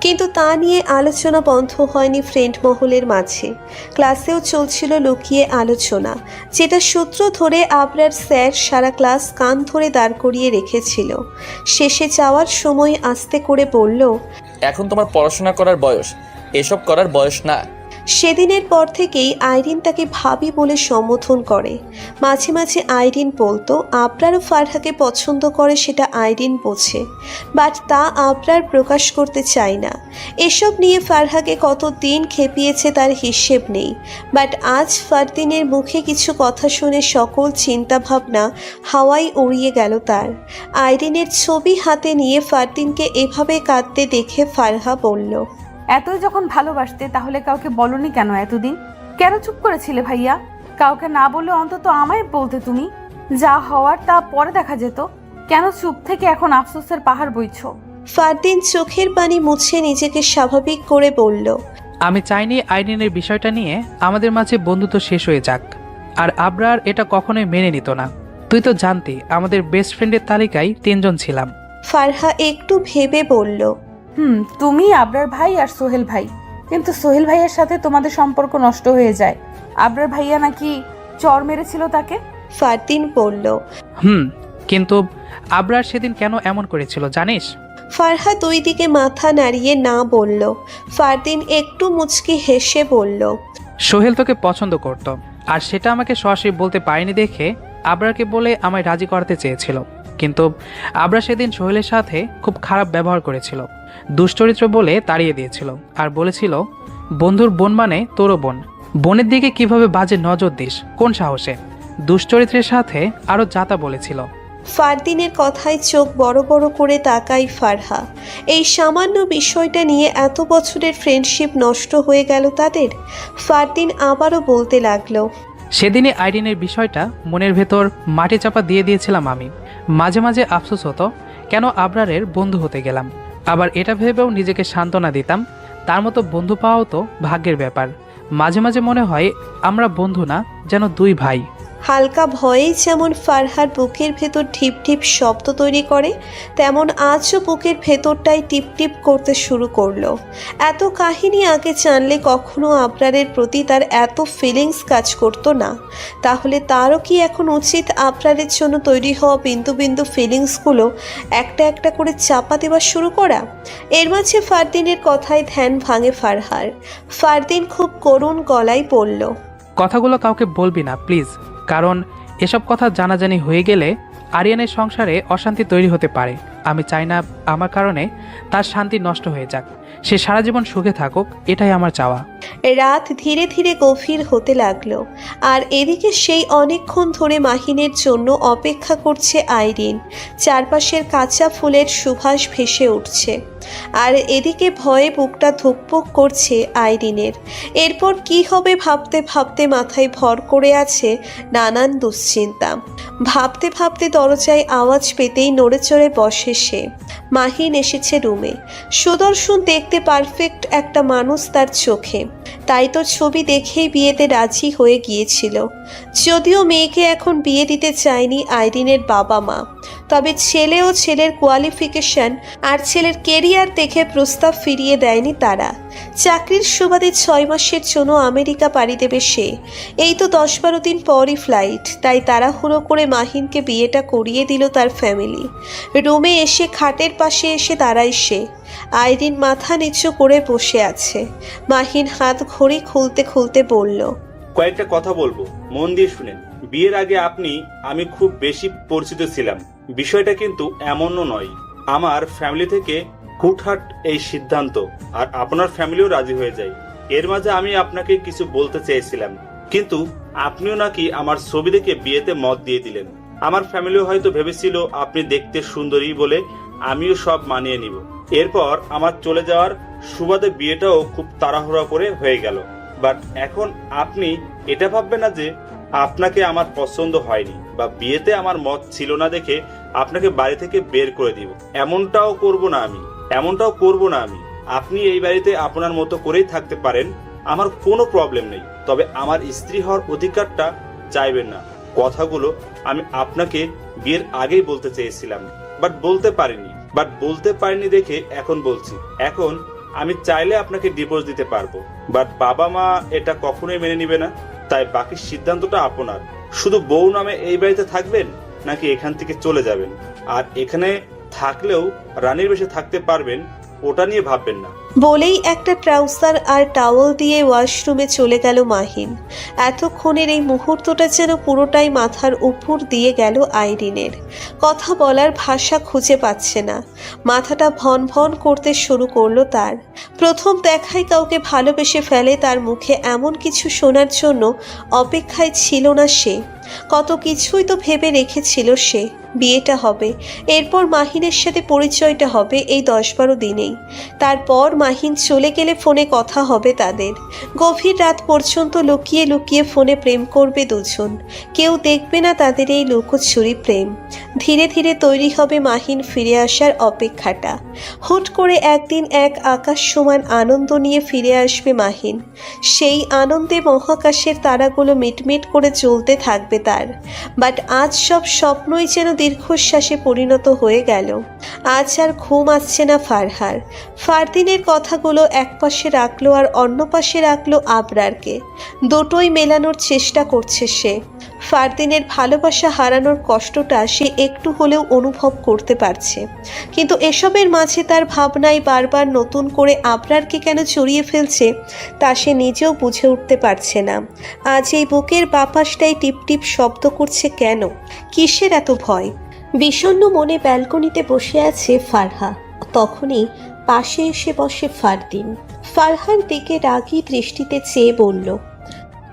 কিন্তু তা নিয়ে আলোচনা বন্ধ হয়নি ফ্রেন্ড মহলের মাঝে। ক্লাসেও চলছিল লুকিয়ে আলোচনা, যেটা সূত্র ধরে আবরার স্যার সারা ক্লাস কান ধরে দাঁড় করিয়ে রেখেছিল। শেষে যাওয়ার সময় আস্তে করে বলল, এখন তোমার পড়াশোনা করার বয়স, এসব করার বয়স না। সেদিনের পর থেকেই আইরিন তাকে ভাবি বলে সম্বোধন করে। মাঝে মাঝে আইরিন বলতো আবরারও ফারহাকে পছন্দ করে, সেটা আইরিন বোঝে, বাট তা আবরার প্রকাশ করতে চায় না। এসব নিয়ে ফারহাকে কতদিন খেপিয়েছে তার হিসেব নেই। বাট আজ ফারদিনের মুখে কিছু কথা শুনে সকল চিন্তাভাবনা হাওয়ায় উড়িয়ে গেল তার। আইরিনের ছবি হাতে নিয়ে ফারদিনকে এভাবে কাঁদতে দেখে ফারহা বলল, এতই যখন ভালোবাসতে তাহলে কাউকে বলনি কেন এতদিন? কেন চুপ করেছিলে ভাইয়া? কাউকে না বলে অন্তত আমায় বলতে তুমি। যা হওয়ার তা পরে দেখা যেত। কেন চুপ থেকে এখন আফসোসের পাহাড় বইছো? ফারদিন চোখের পানি মুছে নিজেকে স্বাভাবিক করে বলল, আমি চাইনি আইরিনের বিষয়টা নিয়ে আমাদের মাঝে বন্ধুত্ব শেষ হয়ে যাক, আর আবরার এটা কখনোই মেনে নিত না। তুই তো জানতি আমাদের বেস্ট ফ্রেন্ডের তালিকায় 3 জন ছিলাম। ফারহা একটু ভেবে বলল, তুমি, আবরার ভাই আর সোহেল ভাই। কিন্তু সোহেল ভাইয়ের সাথে তোমাদের সম্পর্ক নষ্ট হয়ে যায়। আবরার ভাইয়া নাকি চর মেরেছিল তাকে। ফারদিন বলল। কিন্তু আবরার সেদিন কেন এমন করেছিল জানিস? ফারহা দুই দিকে মাথা নাড়িয়ে না বলল। ফারদিন একটু মুচকি হেসে বলল, সোহেল তোকে পছন্দ করত, আর সেটা আমাকে সরাসরি বলতে পারেনি দেখে আবরারকে বলে আমায় রাজি করাতে চেয়েছিল। কিন্তু আবরার সেদিন সোহেলের সাথে খুব খারাপ ব্যবহার করেছিল, দুশ্চরিত্র বলে তাড়িয়ে দিয়েছিল, আর বলেছিল বন্ধুর বোন মানে তোরও বোন। বোনের দিকে কিভাবে বাজে নজর দিস, কোন সাহসে? দুশ্চরিত্রের সাথে আরও যাতা বলেছিল। ফারদিনের কথায় চোখ বড় বড় করে তাকাই ফারহা। এই সামান্য বিষয়টা নিয়ে এত বছরের ফ্রেন্ডশিপ নষ্ট হয়ে গেল তাদের। ফারদিন আবারও বলতে লাগলো, সেদিনই আইরিনের বিষয়টা মনের ভেতর মাটি চাপা দিয়ে দিয়েছিলাম আমি। মাঝে মাঝে আফসোস হতো কেন আবরারের বন্ধু হতে গেলাম। আবার এটা ভেবেও নিজেকে সান্ত্বনা দিতাম, তার মতো বন্ধু পাওয়াও তো ভাগ্যের ব্যাপার। মাঝে মাঝে মনে হয় আমরা বন্ধু না, যেন 2 ভাই। হালকা ভয়েই যেমন ফারহার বুকের ভেতর ঢিপ ঢিপ শব্দ তৈরি করে, তেমন আজও বুকের ভেতরটাই টিপ টিপ করতে শুরু করলো। এত কাহিনী আগে জানলে কখনো আবরারের প্রতি তার এত ফিলিংস কাজ করতো না। তাহলে তারও কি এখন উচিত আবরারের জন্য তৈরি হওয়া বিন্দু বিন্দু ফিলিংসগুলো একটা একটা করে চাপা দেওয়া শুরু করা? এর মাঝে ফারদিনের কথায় ধ্যান ভাঙে ফারহার। ফারদিন খুব করুণ গলায় বলল, কথাগুলো কাউকে বলবি না প্লিজ, কারণ এসব কথা জানাজানি হয়ে গেলে আরিয়ানের সংসারে অশান্তি তৈরি হতে পারে। আমি চাই না আমার কারণে তার শান্তি নষ্ট হয়ে যাক। সে সারা জীবন সুখে থাকুক, এটাই আমার চাওয়া। রাত ধীরে ধীরে গভীর হতে লাগলো, আর এদিকে সেই অনেকক্ষণ ধরে মাহিনের জন্য অপেক্ষা করছে আইরিন। চারপাশের কাঁচা ফুলের সুবাস ভেসে উঠছে, আর এদিকে ভয়ে বুকটা ধুকপুক করছে আইরিনের। এরপর কি হবে ভাবতে ভাবতে মাথায় ভর করে আছে নানান দুশ্চিন্তা। ভাবতে ভাবতে দরজায় আওয়াজ পেতেই নড়ে চড়ে বসে সে। মাহিন এসেছে রুমে। সুদর্শন দেখতে পারফেক্ট একটা মানুষ তার চোখে, তাই তো ছবি দেখেই বিয়েতে রাজি হয়ে গিয়েছিল। যদিও মেয়েকে এখন বিয়ে দিতে চায়নি আইরিনের বাবা মা, তবে ছেলে ও ছেলের কোয়ালিফিকেশন আর ছেলের কেরিয়ার দেখে প্রস্তাব ফিরিয়ে দেয়নি তারা। চাকরির সুবাদে 6 মাসের জন্য আমেরিকা পাড়ি দেবে সে। এই তো 10-12 দিন পরই ফ্লাইট, তাই তাড়াহুড়ো করে মাহিনকে বিয়েটা করিয়ে দিল তার ফ্যামিলি। রুমে এসে খাটের পাশে এসে দাঁড়ায় সে। আইরিন মাথা নিচু করে বসে আছে। মাহিন হাত ঘড়ি খুলতে খুলতে বলল, কয়েকটা কথা বলবো, মন দিয়ে শুনেন। বিয়ের আগে আমি খুব বেশি পরিচিত ছিলাম, বিষয়টা কিন্তু এমনও নয়। আমার ফ্যামিলি থেকে হুটহাট এই সিদ্ধান্ত, আর আপনার ফ্যামিলিও রাজি হয়ে যায়। এর মাঝে আমি আপনাকে কিছু বলতে চেয়েছিলাম। কিন্তু আপনিও নাকি আমার ছবি দেখে বিয়েতে মত দিয়ে দিলেন। আমার ফ্যামিলিও হয়তো ভেবেছিল আপনি দেখতে সুন্দরী বলে আমিও সব মানিয়ে নিব। এরপর আমার চলে যাওয়ার সুবাদে বিয়েটাও খুব তাড়াহুড়া করে হয়ে গেল। বাট এখন আপনি এটা ভাববেন না যে আপনাকে আমার পছন্দ হয়নি বা বিয়েতে আমার মত ছিল না দেখে আপনাকে বাড়ি থেকে বের করে দিব। এমনটাও করব না আমি। আপনি এই বাড়িতে আপনার মতো করেই থাকতে পারেন, আমার কোনো প্রবলেম নেই। তবে আমার স্ত্রী হওয়ার অধিকারটা চাইবেন না। কথাগুলো আমি আপনাকে বিয়ের আগেই বলতে চেয়েছিলাম, বাট বলতে পারিনি দেখে এখন বলছি। এখন আমি চাইলে আপনাকে ডিভোর্স দিতে পারবো, বাট বাবা মা এটা কখনোই মেনে নিবে না। তাই বাকি সিদ্ধান্তটা আপনার। শুধু বউ নামে এই বাড়িতে থাকবেন নাকি এখান থেকে চলে যাবেন, আর এখানে থাকলেও রানীর বেশে থাকতে পারবেন ওটা নিয়ে ভাববেন না। বলেই একটা ট্রাউজার আর টাওয়েল দিয়ে ওয়াশরুমে চলে গেল মাহিন। এতক্ষণের এই মুহূর্তটা যেন পুরোটাই মাথার উপর দিয়ে গেল আইরিনের। কথা বলার ভাষা খুঁজে পাচ্ছে না, মাথাটা ভন ভন করতে শুরু করলো তার। প্রথম দেখায় কাউকে ভালোবেসে ফেলে তার মুখে এমন কিছু শোনার জন্য অপেক্ষায় ছিল না সে। কত কিছুই তো ভেবে রেখেছিল সে। বিয়েটা হবে, এরপর মাহিনের সাথে পরিচয়টা হবে এই 10-12 দিনেই। তারপর মাহিন চলে গেলে ফোনে কথা হবে তাদের। গভীর রাত পর্যন্ত লুকিয়ে লুকিয়ে ফোনে প্রেম করবে দুজন। কেউ দেখবে না তাদের এই লুকোচুরি প্রেম। ধীরে ধীরে তৈরি হবে মাহিন ফিরে আসার অপেক্ষাটা। হুট করে একদিন এক আকাশ সমান আনন্দ নিয়ে ফিরে আসবে মাহিন। সেই আনন্দে মহাকাশের তারাগুলো মিটমিট করে চলতে থাকবে তার। বাট আজ সব স্বপ্নই যেন দীর্ঘশ্বাসে পরিণত হয়ে গেল। আজ আর ঘুম আসছে না ফারহার। ফারদিনের কথাগুলো এক পাশে রাখলো আর অন্য পাশে রাখলো আবরারকে। দুটোই মেলানোর চেষ্টা করছে সে। ফারদিনের ভালোবাসা হারানোর কষ্টটা সে একটু হলেও অনুভব করতে পারছে, কিন্তু এসবের মাঝে তার ভাবনায় বারবার নতুন করে আবরারকে কেন জড়িয়ে ফেলছে তা সে নিজেও বুঝে উঠতে পারছে না। আজ এই বুকের বাপাসটাই টিপটিপ শব্দ করছে কেন? কিসের এত ভয়? বিষণ্ণ মনে ব্যালকনিতে বসে আছে ফারহা। তখনই পাশে এসে বসে ফারদিন। ফারহার দিকে রাগী দৃষ্টিতে চেয়ে বলল,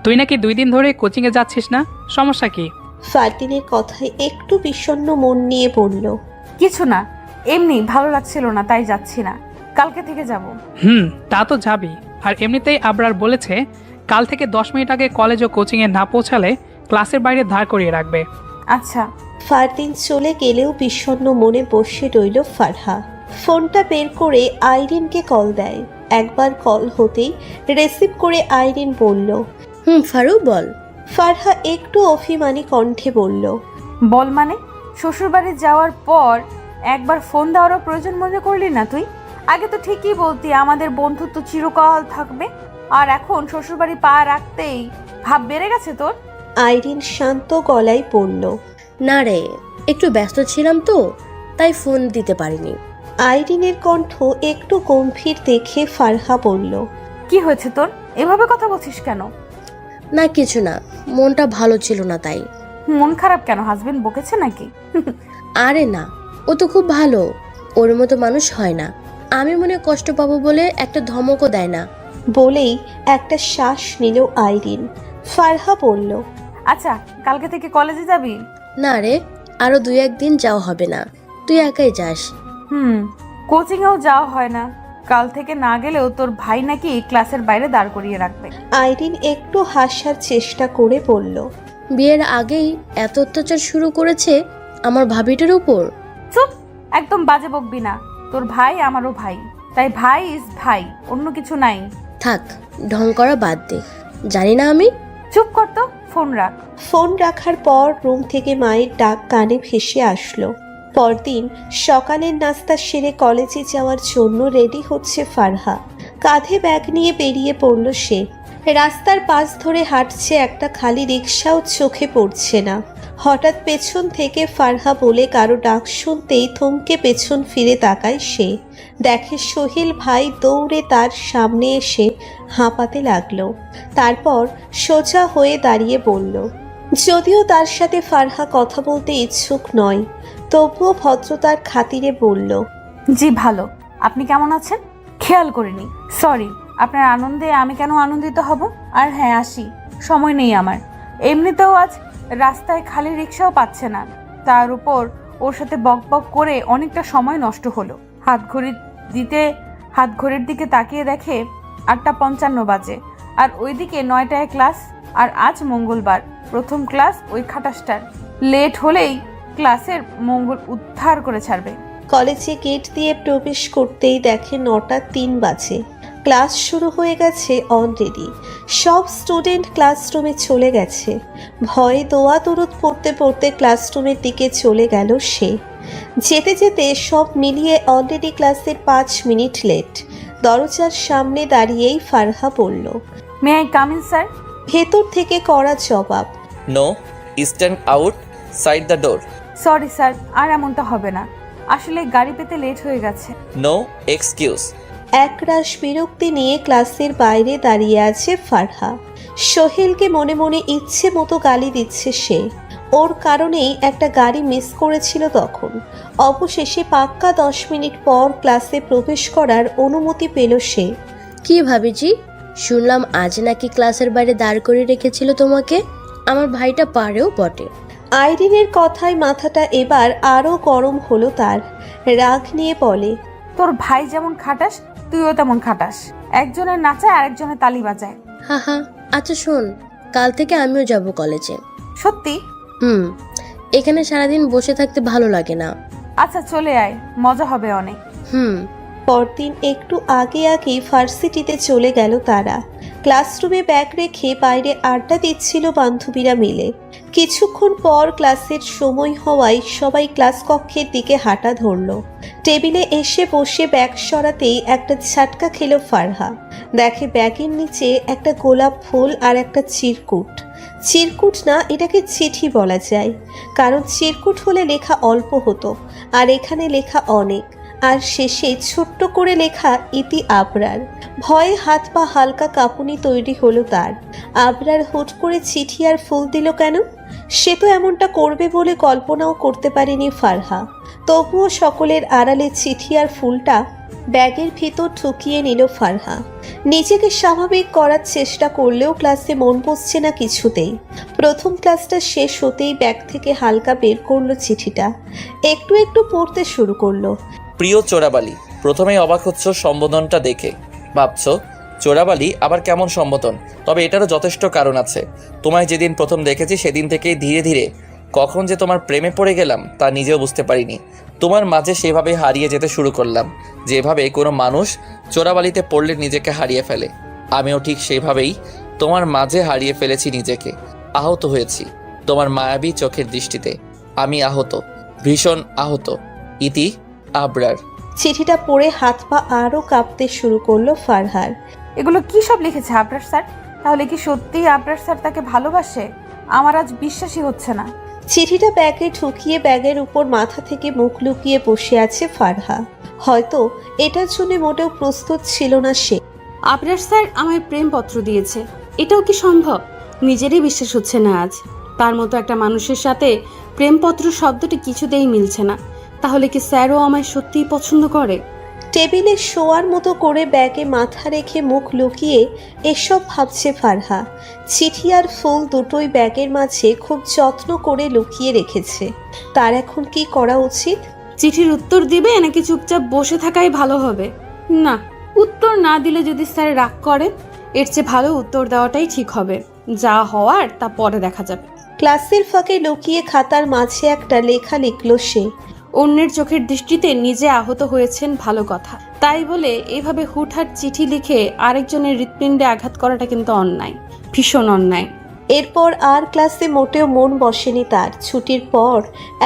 তুই নাকি 2 দিন ধরে কোচিংয়ে যাচ্ছিস না, সমস্যা কি? ফারদিনের কথায় একটু বিষণ্ণ মন নিয়ে বলল, কিছু না, এমনি ভালো লাগছিল না তাই যাচ্ছি না, কালকে থেকে যাব। তা তো যাবি। আর এমনিতেই আবরার বলেছে কাল থেকে 10 মিনিট আগে কলেজ ও কোচিংয়ে না পৌঁছালে ক্লাসের বাইরে দাঁড় করিয়ে রাখবে। আচ্ছা। ফারদিন চলে গেলেও বিষণ্ণ মনে বসে রইল ফারহা। ফোনটা বের করে আইরিনকে কল দেয়। একবার কল হতেই রিসিভ করে আইরিন বলল, ফারু বল। ফারহা একটু অভিমানী কণ্ঠে বলল, বল মানে? শ্বশুরবাড়ি যাওয়ার পর একবার ফোন দেওয়ারও প্রয়োজন মনে করলি না তুই? আগে তো ঠিকই বলতি আমাদের বন্ধুত্ব চিরকাল থাকবে, আর এখন শ্বশুরবাড়ি পা রাখতেই ভাব বেড়ে গেছে তোর। আইরিন শান্ত গলায় বলল, না রে, একটু ব্যস্ত ছিলাম তো তাই ফোন দিতে পারিনি। আইরিনের কণ্ঠ একটু গম্ভীর দেখে ফারহা বলল, কি হয়েছে তোর, এভাবে কথা বলছিস কেন? না কিছু না, মনটা ভালো ছিল না তাই। মন খারাপ কেন? হাজবেন্ড বকেছে নাকি? আরে না, ও তো খুব ভালো, ওর মতো মানুষ হয় না। আমি মনে কষ্ট পাবো বলে একটা ধমকও দেয় না। বলেই একটা শ্বাস নিল আইরিন। ফারহা বলল, আচ্ছা, কালকে থেকে কলেজে যাবি? না রে, আরো 2-1 দিন যাওয়া হবে না, তুই একাই যাস। কোচিংয়েও যাওয়া হয় না, কাল থেকে না গেলেও তোর ভাই নাকি ক্লাসের বাইরে দাঁড় করিয়ে রাখবে। আইরিন একটু হাসার চেষ্টা করে বলল, বিয়ের আগেই এত অত্যাচার শুরু করেছে আমার ভাবিটার উপর। চুপ, একদম বাজে বকবি না। তোর ভাই আমারও ভাই, তাই ভাই ইজ ভাই, অন্য কিছু নাই। থাক, ঢং করা বাদ দে, জানি না আমি। চুপ কর তো, ফোন রাখ। ফোন রাখার পর রুম থেকে মায়ের ডাক কানে ভেসে আসলো। পরদিন সকালের নাস্তা সেরে কলেজে যাওয়ার জন্য রেডি হচ্ছে ফারহা। কাঁধে ব্যাগ নিয়ে বেরিয়ে পড়ল সে। রাস্তার পাশ ধরে হাঁটছে, একটা খালি রিকশাও চোখে পড়ছে না। হঠাৎ পেছন থেকে ফারহা বলে কারো ডাক শুনতেই থমকে পেছন ফিরে তাকায় সে। দেখে সোহেল ভাই দৌড়ে তার সামনে এসে হাঁপাতে লাগলো। তারপর সোজা হয়ে দাঁড়িয়ে বলল, যদিও তার সাথে ফারহা কথা বলতে ইচ্ছুক নয়, তবুও ভদ্রতার খাতিরে বলল, জি ভালো, আপনি কেমন আছেন? খেয়াল করিনি, সরি। আপনার আনন্দে আমি কেন আনন্দিত হব? আর হ্যাঁ, আসি, সময় নেই আমার। এমনিতেও আজ রাস্তায় খালি রিক্সাও পাচ্ছে না, তার উপর ওর সাথে বক বক করে অনেকটা সময় নষ্ট হলো। হাত ঘড়ির দিকে তাকিয়ে দেখে 8:55 বাজে, আর ওইদিকে 9টায় ক্লাস। আর আজ মঙ্গলবার, প্রথম ক্লাস ওই খাটাসটার। লেট হলেই ক্লাসের মঙ্গল উদ্ধার করে ছাড়বে। কলেজে গেট দিয়ে প্রবেশ করতেই দেখে 9:03 বাজে। ক্লাস শুরু হয়ে গেছে অলরেডি। সব স্টুডেন্ট ক্লাসরুমে চলে গেছে। ভয়ে দোয়া দরুদ পড়তে পড়তে ক্লাসরুমের দিকে চলে গেল সে। যেতে যেতে সব মিলিয়ে অলরেডি ক্লাসের 5 মিনিট লেট। দরজার সামনে দাঁড়িয়েই ফারহা বলল, may I come in sir? ভেতর থেকে করা জবাব, no, stand out side the door. Sorry sir, আর এমনটা হবে না, আসলে গাড়ি পেতে লেট হয়ে গেছে। No excuse. একরাশ বিরক্তি নিয়ে ক্লাসের বাইরে দাঁড়িয়ে আছে ফারহা। সোহেলকে মনে মনে ইচ্ছে মতো গালি দিচ্ছে সে। ওর কারণেই একটা গাড়ি মিস করেছিল তখন। অবশেষে পাক্কা 10 মিনিট পর ক্লাসে প্রবেশ করার অনুমতি পেল সে। কি ভাবিজি, শুনলাম আজ নাকি ক্লাসের বাইরে দাঁড় করে রেখেছিল তোমাকে। আমার ভাইটা পারেও বটে। আইরিনের কথায় মাথাটা এবার আরও গরম হলো তার। রাগ নিয়ে বলে, তোর ভাই যেমন খাটাস, তুইও তেমন খাটাস। একজনের নাচায় আরেকজনের তালি বাজায়। হা হা, আচ্ছা শোন, কাল থেকে আমিও যাব কলেজে। সত্যি? এখানে সারাদিন বসে থাকতে ভালো লাগে না। আচ্ছা চলে আয়, মজা হবে অনেক। পরদিন একটু আগে ভার্সিটিতে চলে গেল তারা। ক্লাসরুমে ব্যাগ রেখে বাইরে আড্ডা দিচ্ছিল বান্ধবীরা মিলে। কিছুক্ষণ পর ক্লাসের সময় হওয়ায় সবাই ক্লাস কক্ষের দিকে হাঁটা ধরল। টেবিলে এসে বসে ব্যাগ সরাতেই একটা ঝাটকা খেল ফারহা। দেখে ব্যাগের নিচে একটা গোলাপ ফুল আর একটা চিরকুট। চিরকুট না, এটাকে চিঠি বলা যায়, কারণ চিরকুট হলে লেখা অল্প হতো, আর এখানে লেখা অনেক। আর শেষে ছোট্ট করে লেখা ইতি আবরার। ভয়ে হাত পা হালকা কাঁপুনি তৈরি হলো তার। আবরার হুট করে চিঠি আর ফুল দিল কেন? সে তো এমনটা করবে বলে কল্পনাও করতে পারেনি ফারহা। তবুও সকলের আড়ালে চিঠি আর ফুলটা ব্যাগের ভিতর ঢুকিয়ে নিল ফারহা। নিজেকে স্বাভাবিক করার চেষ্টা করলেও ক্লাসে মন বসছে না কিছুতেই। প্রথম ক্লাসটা শেষ হতেই ব্যাগ থেকে হালকা বের করলো চিঠিটা। একটু একটু পড়তে শুরু করলো। প্রিয় চোরাবালি, প্রথমেই অবাক হচ্ছ সম্বোধনটা দেখে। ভাবছো চোরাবালি আবার কেমন সম্বোধন? তবে এটারও যথেষ্ট কারণ আছে। তোমায় যেদিন প্রথম দেখেছি সেদিন থেকেই ধীরে ধীরে কখন যে তোমার প্রেমে পড়ে গেলাম তা নিজেও বুঝতে পারিনি। তোমার মাঝে সেভাবে হারিয়ে যেতে শুরু করলাম, যেভাবে কোনো মানুষ চোরাবালিতে পড়লে নিজেকে হারিয়ে ফেলে। আমিও ঠিক সেভাবেই তোমার মাঝে হারিয়ে ফেলেছি নিজেকে। আহত হয়েছি তোমার মায়াবী চোখের দৃষ্টিতে। আমি আহত, ভীষণ আহত। ইতি আবরার। চিঠিটা পড়ে হাত পা আরও কাঁপতে শুরু করলো ফারহার। এগুলো কি সব লিখেছে আবরার স্যার? তাহলে কি সত্যি আবরার স্যার তাকে ভালোবাসে? আমার আজ বিশ্বাসই হচ্ছে না। চিঠিটা ব্যাগে ঢুকিয়ে ব্যাগের উপর মাথা থেকে মুখ লুকিয়ে বসে আছে ফারহা। হয়তো এটার জন্য মোটেও প্রস্তুত ছিল না সে। আবরার স্যার আমায় প্রেমপত্র দিয়েছে, এটাও কি সম্ভব? নিজেরই বিশ্বাস হচ্ছে না আজ। তার মতো একটা মানুষের সাথে প্রেমপত্র শব্দটি কিছুতেই মিলছে না। তাহলে কি স্যারও আমায় সত্যিই পছন্দ করে? টেবিলে শোয়ার মতো করে ব্যাগে মাথা রেখে মুখ লুকিয়ে এসব ভাবছে ফারহা। চিঠি আর ফুল দুটোই ব্যাগের মাঝে খুব যত্ন করে লুকিয়ে রেখেছে। তার এখন কি করা উচিত? চিঠির উত্তর দিবে নাকি চুপচাপ বসে থাকাই ভালো হবে? না, উত্তর না দিলে যদি স্যার রাগ করেন, এর চেয়ে ভালো উত্তর দেওয়াটাই ঠিক হবে। যা হওয়ার তা পরে দেখা যাবে। ক্লাসের ফাঁকে লুকিয়ে খাতার মাঝে একটা লেখা লিখল সে। অন্যের চোখের দৃষ্টিতে নিজে আহত হয়েছেন ভালো কথা, তাই বলে এভাবে হুটহাট চিঠি লিখে আরেকজনের হৃৎপিণ্ডে আঘাত করাটা কিন্তু অন্যায়, ভীষণ অন্যায়। এরপর আর ক্লাসে মোটেও মন বসেনি তার। ছুটির পর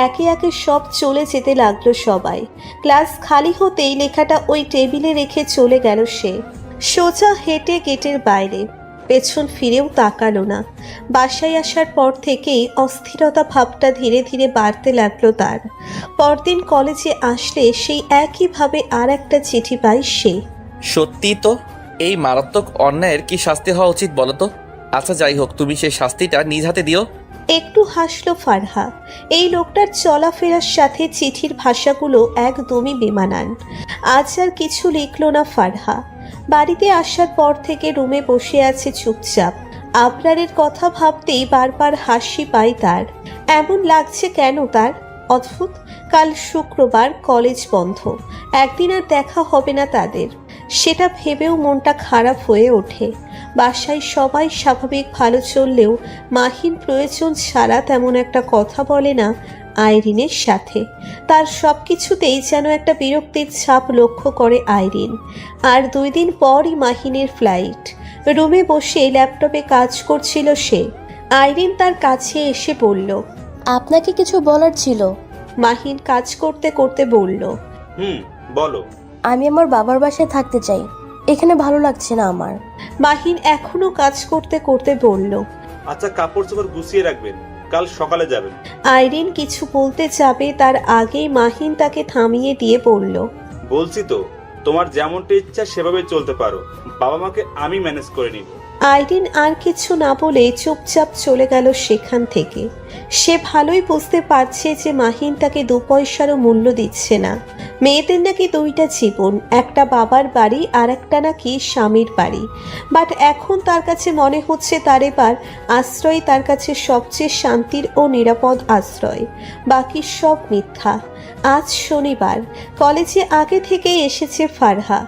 একে একে সব চলে যেতে লাগলো সবাই। ক্লাস খালি হতেই লেখাটা ওই টেবিলে রেখে চলে গেল সে। সোজা হেঁটে গেটের বাইরে, পেছন ফিরেও তাকালো না। বাসায় আসার পর থেকেই অস্থিরতা ভাবটা ধীরে ধীরে বাড়তে লাগলো তার। পরদিন কলেজে আসলে সেই একইভাবে আর একটা চিঠি পায় সে। সত্যি তো, এই মারাত্মক অন্যায়ের কি শাস্তি হওয়া উচিত বলো তো? আচ্ছা যাই হোক, তুমি সেই শাস্তিটা নিজ হাতে দিও। একটু হাসলো ফারহা। এই লোকটার চলাফেরার সাথে চিঠির ভাষাগুলো একদমই বেমানান। আজ আর কিছু লিখল না ফারহা। বাড়িতে আসার পর থেকে রুমে বসে আছে চুপচাপ। আবরারের কথা ভাবতেই বারবার হাসি পায় তার। এমন লাগছে কেন তার? অদ্ভুত। কাল শুক্রবার, কলেজ বন্ধ, একদিন আর দেখা হবে না তাদের। সেটা ভেবেও মনটা খারাপ হয়ে ওঠে। বাসায় সবাই স্বাভাবিক ভালো চললেও মাহিন প্রয়োজন ছাড়া তেমন একটা কথা বলে না আইরিনের সাথে। তার সব কিছুতেই যেন একটা বিরক্তির ছাপ লক্ষ্য করে আইরিন। আর 2 দিন পরই মাহিনের ফ্লাইট। রুমে বসে ল্যাপটপে কাজ করছিল সে। আইরিন তার কাছে এসে বলল, আপনাকে কিছু বলার ছিল। মাহিন কাজ করতে করতে বলল, বলো। আমি আমার বাবার বাসায় থাকতে চাই, এখানে ভালো লাগছে না আমার। মাহিন এখনো কাজ করতে করতে বলল, আচ্ছা, কাপড় চোপড় গুছিয়ে রাখবেন, কাল সকালে যাবেন। আইরিন কিছু বলতে যাবে তার আগেই মাহিন তাকে থামিয়ে দিয়ে বলল, বলছি তো, তোমার যেমনটা ইচ্ছা সেভাবে চলতে পারো, বাবা মাকে আমি ম্যানেজ করে নিব। আইরিন আর কিছু না বলে চুপচাপ চলে গেল সেখান থেকে। সে ভালোই বুঝতে পারছে যে মাহিন তাকে 2 পয়সারও মূল্য দিচ্ছে না। মেয়েদের নাকি 2টা জীবন, একটা বাবার বাড়ি আর একটা নাকি স্বামীর বাড়ি। বাট এখন তার কাছে মনে হচ্ছে তার এবার আশ্রয় তার কাছে সবচেয়ে শান্তির ও নিরাপদ আশ্রয়। বাকি সব মিথ্যা। আজ শনিবার, কলেজে আগে থেকেই এসেছে ফারহা।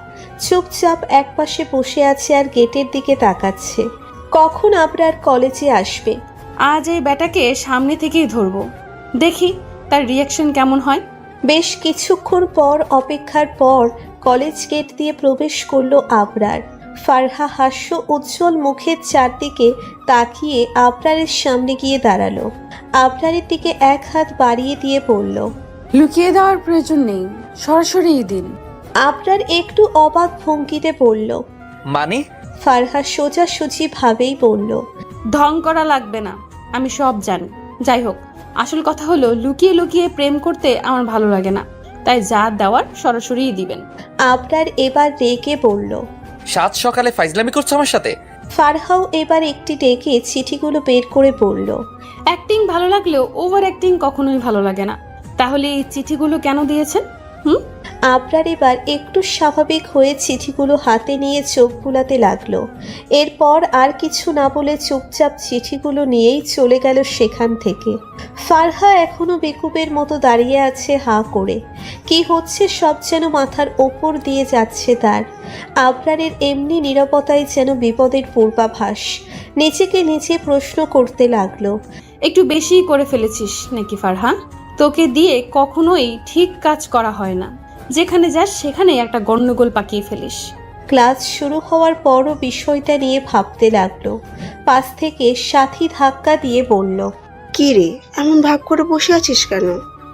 চুপচাপ একপাশে বসে আছে আর গেটের দিকে তাকাচ্ছে। কখন আবরার কলেজে আসবে? আজ এই ব্যাটাকে সামনে থেকেই ধরবো, দেখি তার রিয়াকশন কেমন হয়। বেশ কিছুক্ষণ পর অপেক্ষার পর কলেজ গেট দিয়ে প্রবেশ করলো আবরার। ফারহা হাস্য উজ্জ্বল মুখের চারদিকে তাকিয়ে আবরারের সামনে গিয়ে দাঁড়ালো। আবরারের দিকে 1 হাত বাড়িয়ে দিয়ে বলল, লুকিয়ে দেওয়ার প্রয়োজন নেই, সরাসরি দিন। আবরার একটু অবাক ভঙ্গিতে বলল, মানে? ফারহা সোজাসুজি ভাবেই বলল, ঢং করা লাগবে না, আমি সব জানি। যাই হোক, আসল কথা হলো লুকিয়ে লুকিয়ে প্রেম করতে আমার ভালো লাগে না, তাই যা দেওয়ার সরাসরিই দিবেন। আবরার এবার রেগে বলল। সাত সকালে ফাইজলামি করছো আমার সাথে? ফারহাও এবার একটি ডেকে চিঠিগুলো বের করে বলল, অ্যাক্টিং ভালো লাগলেও ওভার অ্যাক্টিং কখনোই ভালো লাগে না। তাহলে এই চিঠিগুলো কেন দিয়েছেন? আবরার এবার একটু স্বাভাবিক হয়ে চিঠিগুলো হাতে নিয়ে চোখ বুলাতে লাগলো। এরপর আর কিছু না বলে চুপচাপ চিঠিগুলো নিয়েই চলে গেল সেখান থেকে। ফারহা এখনো বেকুবের মতো দাঁড়িয়ে আছে হাঁ করে। কি হচ্ছে সব যেন মাথার ওপর দিয়ে যাচ্ছে তার। আবরারের এমনি নীরবতায় যেন বিপদের পূর্বাভাস। নিজেকে নিজে প্রশ্ন করতে লাগলো, একটু বেশি করে ফেলেছিস নাকি ফারহা? তোকে দিয়ে কখনোই ঠিক কাজ করা হয় না, যেখানে যাস সেখানে একটা গন্ডগোল পাকিয়ে ফেলিস। ক্লাস শুরু হওয়ার পরও বিষয়টা নিয়ে ভাবতে লাগলো। পাশ থেকে সাথী ধাক্কা দিয়ে বলল, কি রে, এমন ভাব করে বসে আছিস কেন?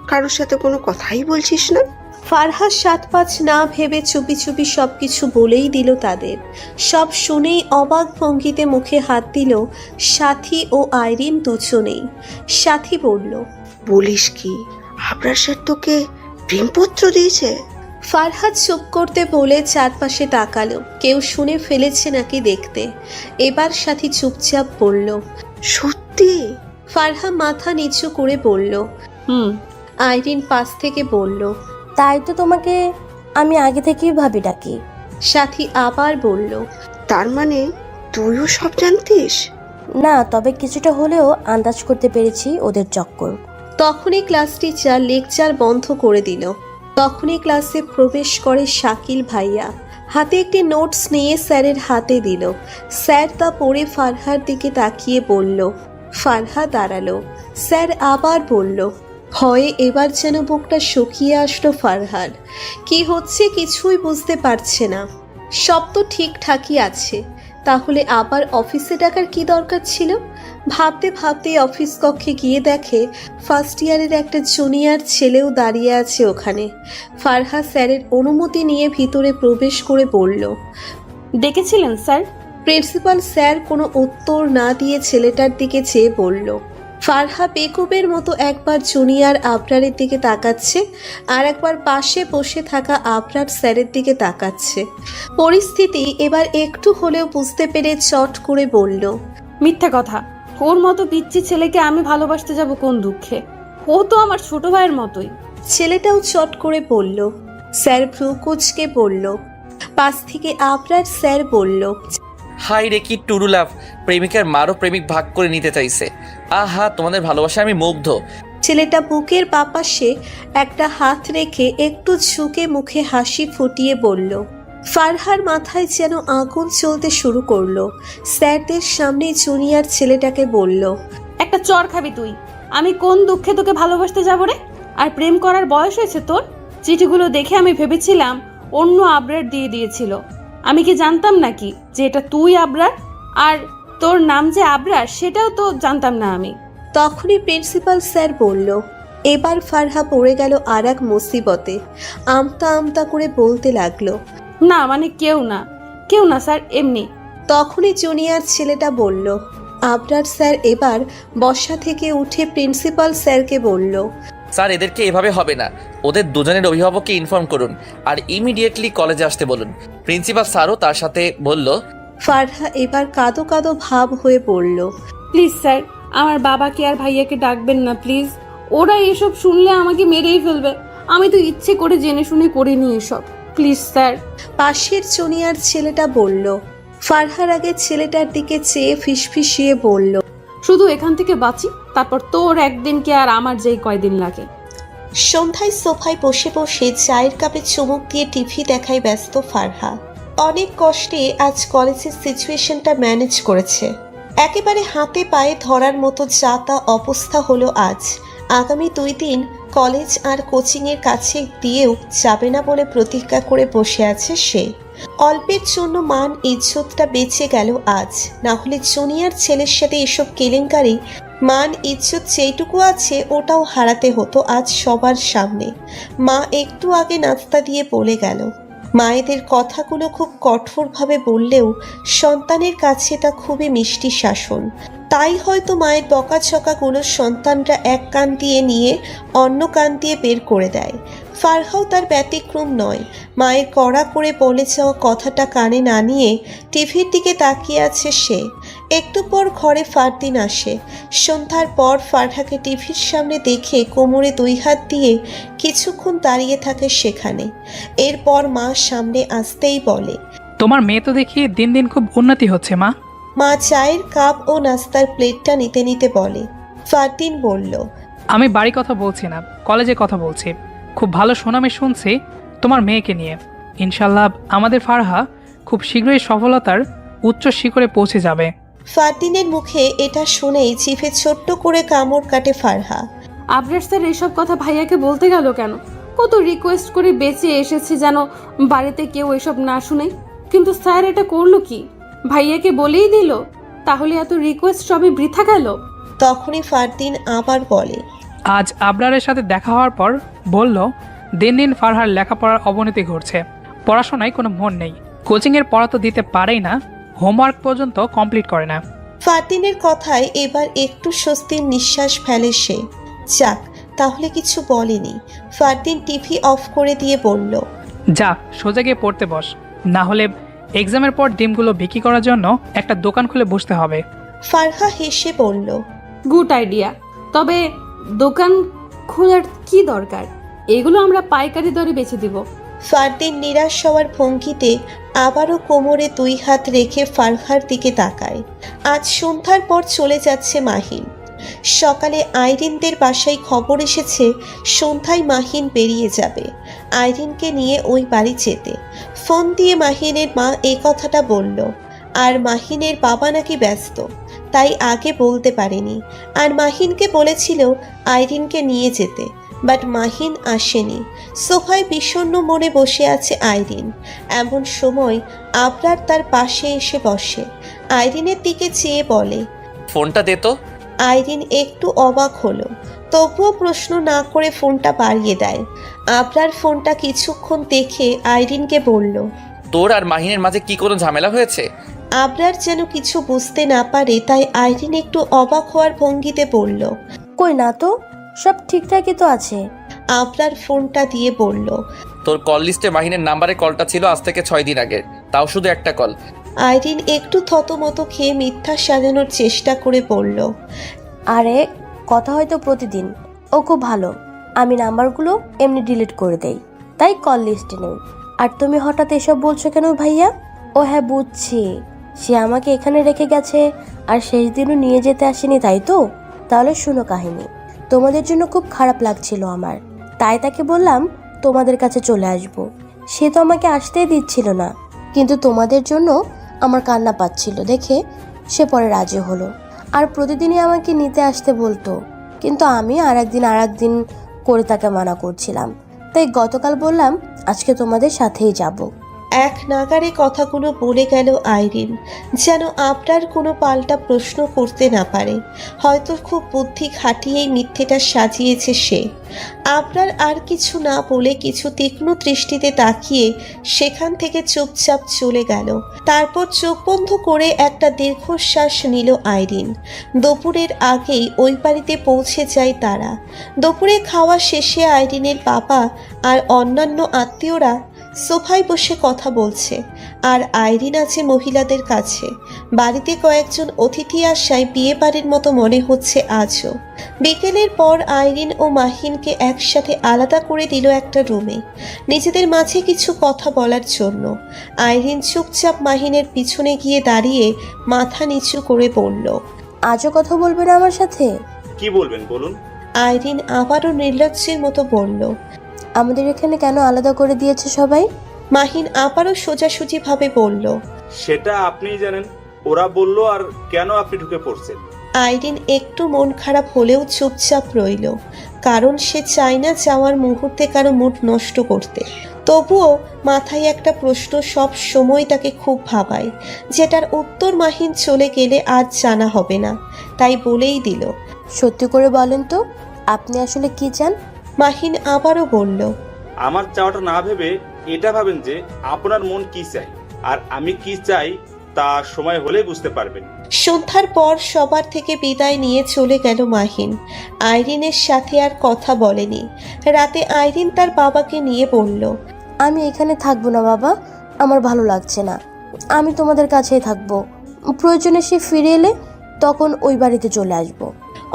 কারোর সাথে কোনো কথাই বলছিস না? ফারহা 7-5 না ভেবে চুপি চুপি সবকিছু বলেই দিল তাদের। সব শুনেই অবাক ভঙ্গিতে মুখে হাত দিল সাথী ও আইরিন দুজনেই। সাথী বলল, বলিস কি, আবরার স্যার তোকে প্রেমপত্র দিয়েছে? ফারহা চুপ করতে বলে চারপাশে তাকালো, কেউ শুনে ফেলেছে নাকি দেখতে। এবার সাথী চুপচাপ বলল, সত্যি? ফারহা মাথা নিচু করে বলল। আইরিন পাশ থেকে বলল, তাই তো তোমাকে আমি আগে থেকেই ভাবি ডাকি। সাথী আবার বলল, তার মানে তুইও সব জানতিস? না, তবে কিছুটা হলেও আন্দাজ করতে পেরেছি ওদের চক্কর। তখনই ক্লাস টিচার লেকচার বন্ধ করে দিল। তখনই ক্লাসে প্রবেশ করে শাকিল ভাইয়া। হাতে একটি নোটস নিয়ে স্যারের হাতে দিল। স্যার তা পড়ে ফারহার দিকে তাকিয়ে বলল। ফারহা দাঁড়ালো। স্যার আবার বলল। ভয়ে এবার যেন বুকটা শুকিয়ে আসলো ফারহার। কি হচ্ছে কিছুই বুঝতে পারছে না। সব তো ঠিকঠাকই আছে, তাহলে আবার অফিসে ডাকার কি দরকার ছিল? ভাবতে ভাবতে অফিস কক্ষে গিয়ে দেখে ফার্স্ট ইয়ারের একটা জুনিয়র ছেলেও দাঁড়িয়ে আছে ওখানে। ফারহা স্যারের অনুমতি নিয়ে ভিতরে প্রবেশ করে বলল, ডেকেছিলেন স্যার? প্রিন্সিপাল স্যার কোনো উত্তর না দিয়ে ছেলেটার দিকে চেয়ে বলল। ফারহা বেকুবের মতো একবার জুনিয়র আবরারের দিকে তাকাচ্ছে, আর একবার পাশে বসে থাকা আবরার স্যারের দিকে তাকাচ্ছে। পরিস্থিতি এবার একটু হলেও বুঝতে পেরে চট করে বলল, মিথ্যা কথা, ওর মতো পিচ্চি ছেলেকে আমি ভালোবাসতে যাব কোন দুঃখে? ও তো আমার ছোট ভাইয়ের মতোই। ছেলেটাও চট করে বলল। স্যার ভ্রু কুঁচকে বলল, পাশ থেকে আবরার স্যার বলল, হাই রে কি টুরু লাভ, প্রেমিকার মারও প্রেমিক ভাগ করে নিতে চাইছে। আহা, তোমাদের ভালোবাসা আমি মুগ্ধ। ছেলেটা বুকের বাপাশে একটা হাত রেখে একটু ঝুঁকে মুখে হাসি ফুটিয়ে বলল। ফারহার মাথায় যেন আগুন জ্বলতে শুরু করলো। স্যারদের সামনে জুনিয়র ছেলেটাকে বলল, একটা চর খাবি তুই। আমি কোন দুঃখে তোকে ভালোবাসতে যাবো রে? আর প্রেম করার বয়স হয়েছে তোর? চিঠিগুলো দেখে আমি ভেবেছিলাম অন্য আবরার দিয়ে দিয়েছিল। আমি কি জানতাম নাকি যে এটা তুই আবরার? আর তোর নাম যে আবরার সেটাও তো জানতাম না আমি। তখনই প্রিন্সিপাল স্যার বলল। এবার ফারহা পড়ে গেল আর এক মুসিবতে। আমতা আমতা করে বলতে লাগলো, না মানে কেউ না স্যার, এমনি। তখনই জুনিয়র ছেলেটা বলল। আবরার স্যার এবার বসা থেকে উঠে প্রিন্সিপাল স্যারকে বলল, স্যার, এদেরকে এভাবে হবে না। ওদের দুজনের অভিভাবককে ইনফর্ম করুন আর ইমিডিয়েটলি কলেজে আসতে বলুন। প্রিন্সিপাল স্যারও তার সাথে বলল। ফারহা এবার কাঁদো কাঁদো ভাব হয়ে পড়ল। প্লিজ স্যার, আমার বাবাকে আর ভাইয়াকে ডাকবেন না প্লিজ। ওরা এসব শুনলে আমাকে মেরেই ফেলবে। আমি তো ইচ্ছে করে জেনে শুনে করিনি এসব। Please sir. পাশের জুনিয়র ছেলেটা বলল। ফারহার আগে ছেলেটার দিকে চেয়ে ফিসফিসিয়ে বলল, শুধু এখান থেকে বাঁচি, তারপর তোর একদিনকে আর আমার যেই কয়দিন লাগে। সন্ধ্যায় সোফায় বসে বসে চায়ের কাপে চুমুক দিয়ে টিভি দেখায় ব্যস্ত ফারহা। অনেক কষ্টে আজ কলেজের সিচুয়েশনটা ম্যানেজ করেছে। একেবারে হাতে পায়ে ধরার মতো যা তা অবস্থা হলো আজ। আগামী 2 দিন কলেজ আর কোচিংয়ের কাছে দিয়েও যাবে না বলে প্রতিজ্ঞা করে বসে আছে সে। অল্পের জন্য মান ইজ্জতটা বেঁচে গেল আজ, না হলে জুনিয়র ছেলের সাথে এসব কেলেঙ্কারি মান ইজ্জত যেইটুকু আছে ওটাও হারাতে হতো আজ সবার সামনে। মা একটু আগে নাস্তা দিয়ে বলে গেল। মায়েদের কথাগুলো খুব কঠোরভাবে বললেও সন্তানের কাছে তা খুবই মিষ্টি শাসন। তাই হয়তো মায়ের বকাঝকাগুলো সন্তানরা এক কান দিয়ে নিয়ে অন্য কান দিয়ে বের করে দেয়। ফারহাও তার ব্যতিক্রম নয়। মায়ের কড়া করে বলে যাওয়া কথাটা কানে না নিয়ে টিভির দিকে তাকিয়ে আছে সে। একটু পর ঘরে ফারদিন আসে। সন্ধ্যার পর ফারহাকে টিভির সামনে দেখে কোমরে 2 হাত দিয়ে কিছুক্ষণ দাঁড়িয়ে থাকে সেখানে। এরপর মা সামনে আসতেই বলে, তোমার মেয়ে তো দেখি দিন দিন খুব উন্নতি হচ্ছে মা। মা চায়ের কাপ ও নাস্তার প্লেটটা নিতে নিতে বলে। ফারদিন বলল, আমি বাড়ি কথা বলছি না, কলেজে কথা বলছি। খুব ভালো সুনামে শুনছি তোমার মেয়েকে নিয়ে। ইনশাল্লাহ আমাদের ফারহা খুব শীঘ্রই সফলতার উচ্চ শিখরে পৌঁছে যাবে। ফারদিনের মুখে এটা শুনেই জিভে ছোট্ট করে কামড় কাটে ফারহা। আবরার স্যার এসব কথা ভাইয়াকে বলতে গেল কেন? কত রিকোয়েস্ট করে বেঁচে এসেছি যেন বাড়িতে কেউ এসব না শুনে, কিন্তু স্যার এটা করলো কি? ভাইয়াকে বলেই দিল। তাহলে এত রিকোয়েস্ট সবই বৃথা গেল। তখনই ফারদিন আবার বলে, আজ আবরারের সাথে দেখা হওয়ার পর বলল দিন দিন ফারহার লেখাপড়ার অবনতি ঘটছে। পড়াশোনায় কোনো মন নেই, কোচিংয়ের পড়া তো দিতে পারেই না, হোমওয়ার্ক পর্যন্ত কমপ্লিট করে না। ফারদিনের কথায় এবার একটু স্বস্তির নিঃশ্বাস ফেলে সে। যাক, তাহলে কিছু বলেনি। ফারদিন টিভি অফ করে দিয়ে বলল, যা সোজা গিয়ে পড়তে বস, না হলে এক্সামের পর ডিমগুলো বিক্রি করার জন্য একটা দোকান খুলে বসতে হবে। ফারহা হেসে বলল, গুড আইডিয়া। তবে দোকান খোলার কি দরকার? এগুলো আমরা পাইকারি দরে বেচে দিব। ফারদিন নিরাশ হওয়ার ভঙ্গিতে আবারও কোমরে 2 হাত রেখে ফারহার দিকে তাকায়। আজ সন্ধ্যার পর চলে যাচ্ছে মাহিন। সকালে আইরিনদের বাসায় খবর এসেছে সন্ধ্যায় মাহিন বেরিয়ে যাবে আইরিনকে নিয়ে ওই বাড়ি যেতে। ফোন দিয়ে মাহিনের মা এই কথাটা বলল। আর মাহিনের বাবা নাকি ব্যস্ত, তাই আগে বলতে পারেনি। আর মাহিনকে বলেছিল আইরিনকে নিয়ে যেতে, বাট মাহিন আসেনি। সোফায় বিষণ্ণ মনে বসে আছে আইরিন। এমন সময় আবরার তার পাশে এসে বসে। আইরিনের দিকে চেয়ে বলে, ফোনটা দে তো। আইরিন একটু অবাক হলো, তবুও প্রশ্ন না করে ফোনটা বাড়িয়ে দেয়। আবরার ফোনটা কিছুক্ষণ দেখে আইরিনকে বলল, তোর আর মাহিনের মাঝে কি কোনো ঝামেলা হয়েছে? আবরার যেন কিছু বুঝতে না পারে, তাই আইরিন একটু অবাক হওয়ার ভঙ্গিতে বলল, কই না তো, সব ঠিকঠাকই তো আছে। আবরার ফোনটা দিয়ে বলল, তোর কল লিস্টে মাহিনের নাম্বারে কলটা ছিল আজ থেকে 6 দিন আগের, তাও শুধু একটা কল। আইরিন একটু থতমত খেয়ে মিথ্যা সাজানোর চেষ্টা করে বলল, আরে কথা হয়তো প্রতিদিন। ও খুব ভালো, আমি নাম্বারগুলো এমনি ডিলিট করে দেই, তাই কল লিস্টে নেই। আর তুমি হঠাৎ এসব বলছো কেন ভাইয়া? ও হ্যাঁ, বুঝছি, সে আমাকে এখানে রেখে গেছে আর শেষ দিনও নিয়ে যেতে আসেনি, তাই তো? তাহলে শুনো কাহিনী। তোমাদের জন্য খুব খারাপ লাগছিল আমার, তাই তাকে বললাম তোমাদের কাছে চলে আসব। সে তো আমাকে আসতেই দিচ্ছিল না, কিন্তু তোমাদের জন্য আমার কান্না পাচ্ছিল দেখে সে পরে রাজি হলো। আর প্রতিদিনই আমাকে নিতে আসতে বলতো, কিন্তু আমি আর একদিন করে তাকে মানা করছিলাম। তাই গতকাল বললাম আজকে তোমাদের সাথেই যাব। এক নাগারে কথাগুলো বলে গেল আইরিন, যেন আপনার কোনো পাল্টা প্রশ্ন করতে না পারে। হয়তো খুব বুদ্ধি খাটিয়েই মিথ্যেটা সাজিয়েছে সে। আপনার আর কিছু না বলে কিছু তীক্ষ্ণ দৃষ্টিতে তাকিয়ে সেখান থেকে চুপচাপ চলে গেল। তারপর চোখ বন্ধ করে একটা দীর্ঘশ্বাস নিল আইরিন। দুপুরের আগেই ওই বাড়িতে পৌঁছে যায় তারা। দুপুরে খাওয়া শেষে আইরিনের বাবা আর অন্যান্য আত্মীয়রা সোফায় বসে কথা বলছে, আর আইরিন আছে মহিলাদের কাছে। বাড়িতে কয়েকজন অতিথি আসায় বিয়ে বাড়ির মতো মনে হচ্ছে আজও। বিকেলের পর আইরিন ও মাহিনকে একসাথে আলাদা করে দিল একটা রুমে, নিজেদের মাঝে কিছু কথা বলার জন্য। আইরিন চুপচাপ মাহিনের পিছনে গিয়ে দাঁড়িয়ে মাথা নিচু করে বলল, আজও কথা বলবে না আমার সাথে? কি বলবেন বলুন। আইরিন আবারও নির্লজ্জের মতো বলল, আমাদের এখানে কেন আলাদা করে দিয়েছে সবাই? মাহিন আবারও সোজাসুজিভাবে বলল, সেটা আপনিই জানেন। ওরা বললো আর কেন আপনি ঢুকে পড়ছেন? আইরিন একটু মন খারাপ হলেও চুপচাপ রইল, কারণ সে চায় না যাওয়ার মুহূর্তে কারো মুড নষ্ট করতে। তবুও মাথায় একটা প্রশ্ন সব সময় তাকে খুব ভাবায়, যেটার উত্তর মাহিন চলে গেলে আজ জানা হবে না। তাই বলেই দিল, সত্যি করে বলেন তো, আপনি আসলে কি চান? মাহিন আবারও বলল, আমার চাওয়াটা না ভেবে এটা ভাবেন যে আপনার মন কি চাই, আর আমি কি চাই তা সময় হলে বুঝতে পারবেন। সন্ধ্যার পর সবার থেকে বিদায় নিয়ে চলে গেল মাহিন। আইরিনের সাথে আর কথা বলেনি। রাতে আইরিন তার বাবাকে নিয়ে বলল, আমি এখানে থাকবো না বাবা, আমার ভালো লাগছে না। আমি তোমাদের কাছেই থাকবো, প্রয়োজনে সে ফিরে এলে তখন ওই বাড়িতে চলে আসবো।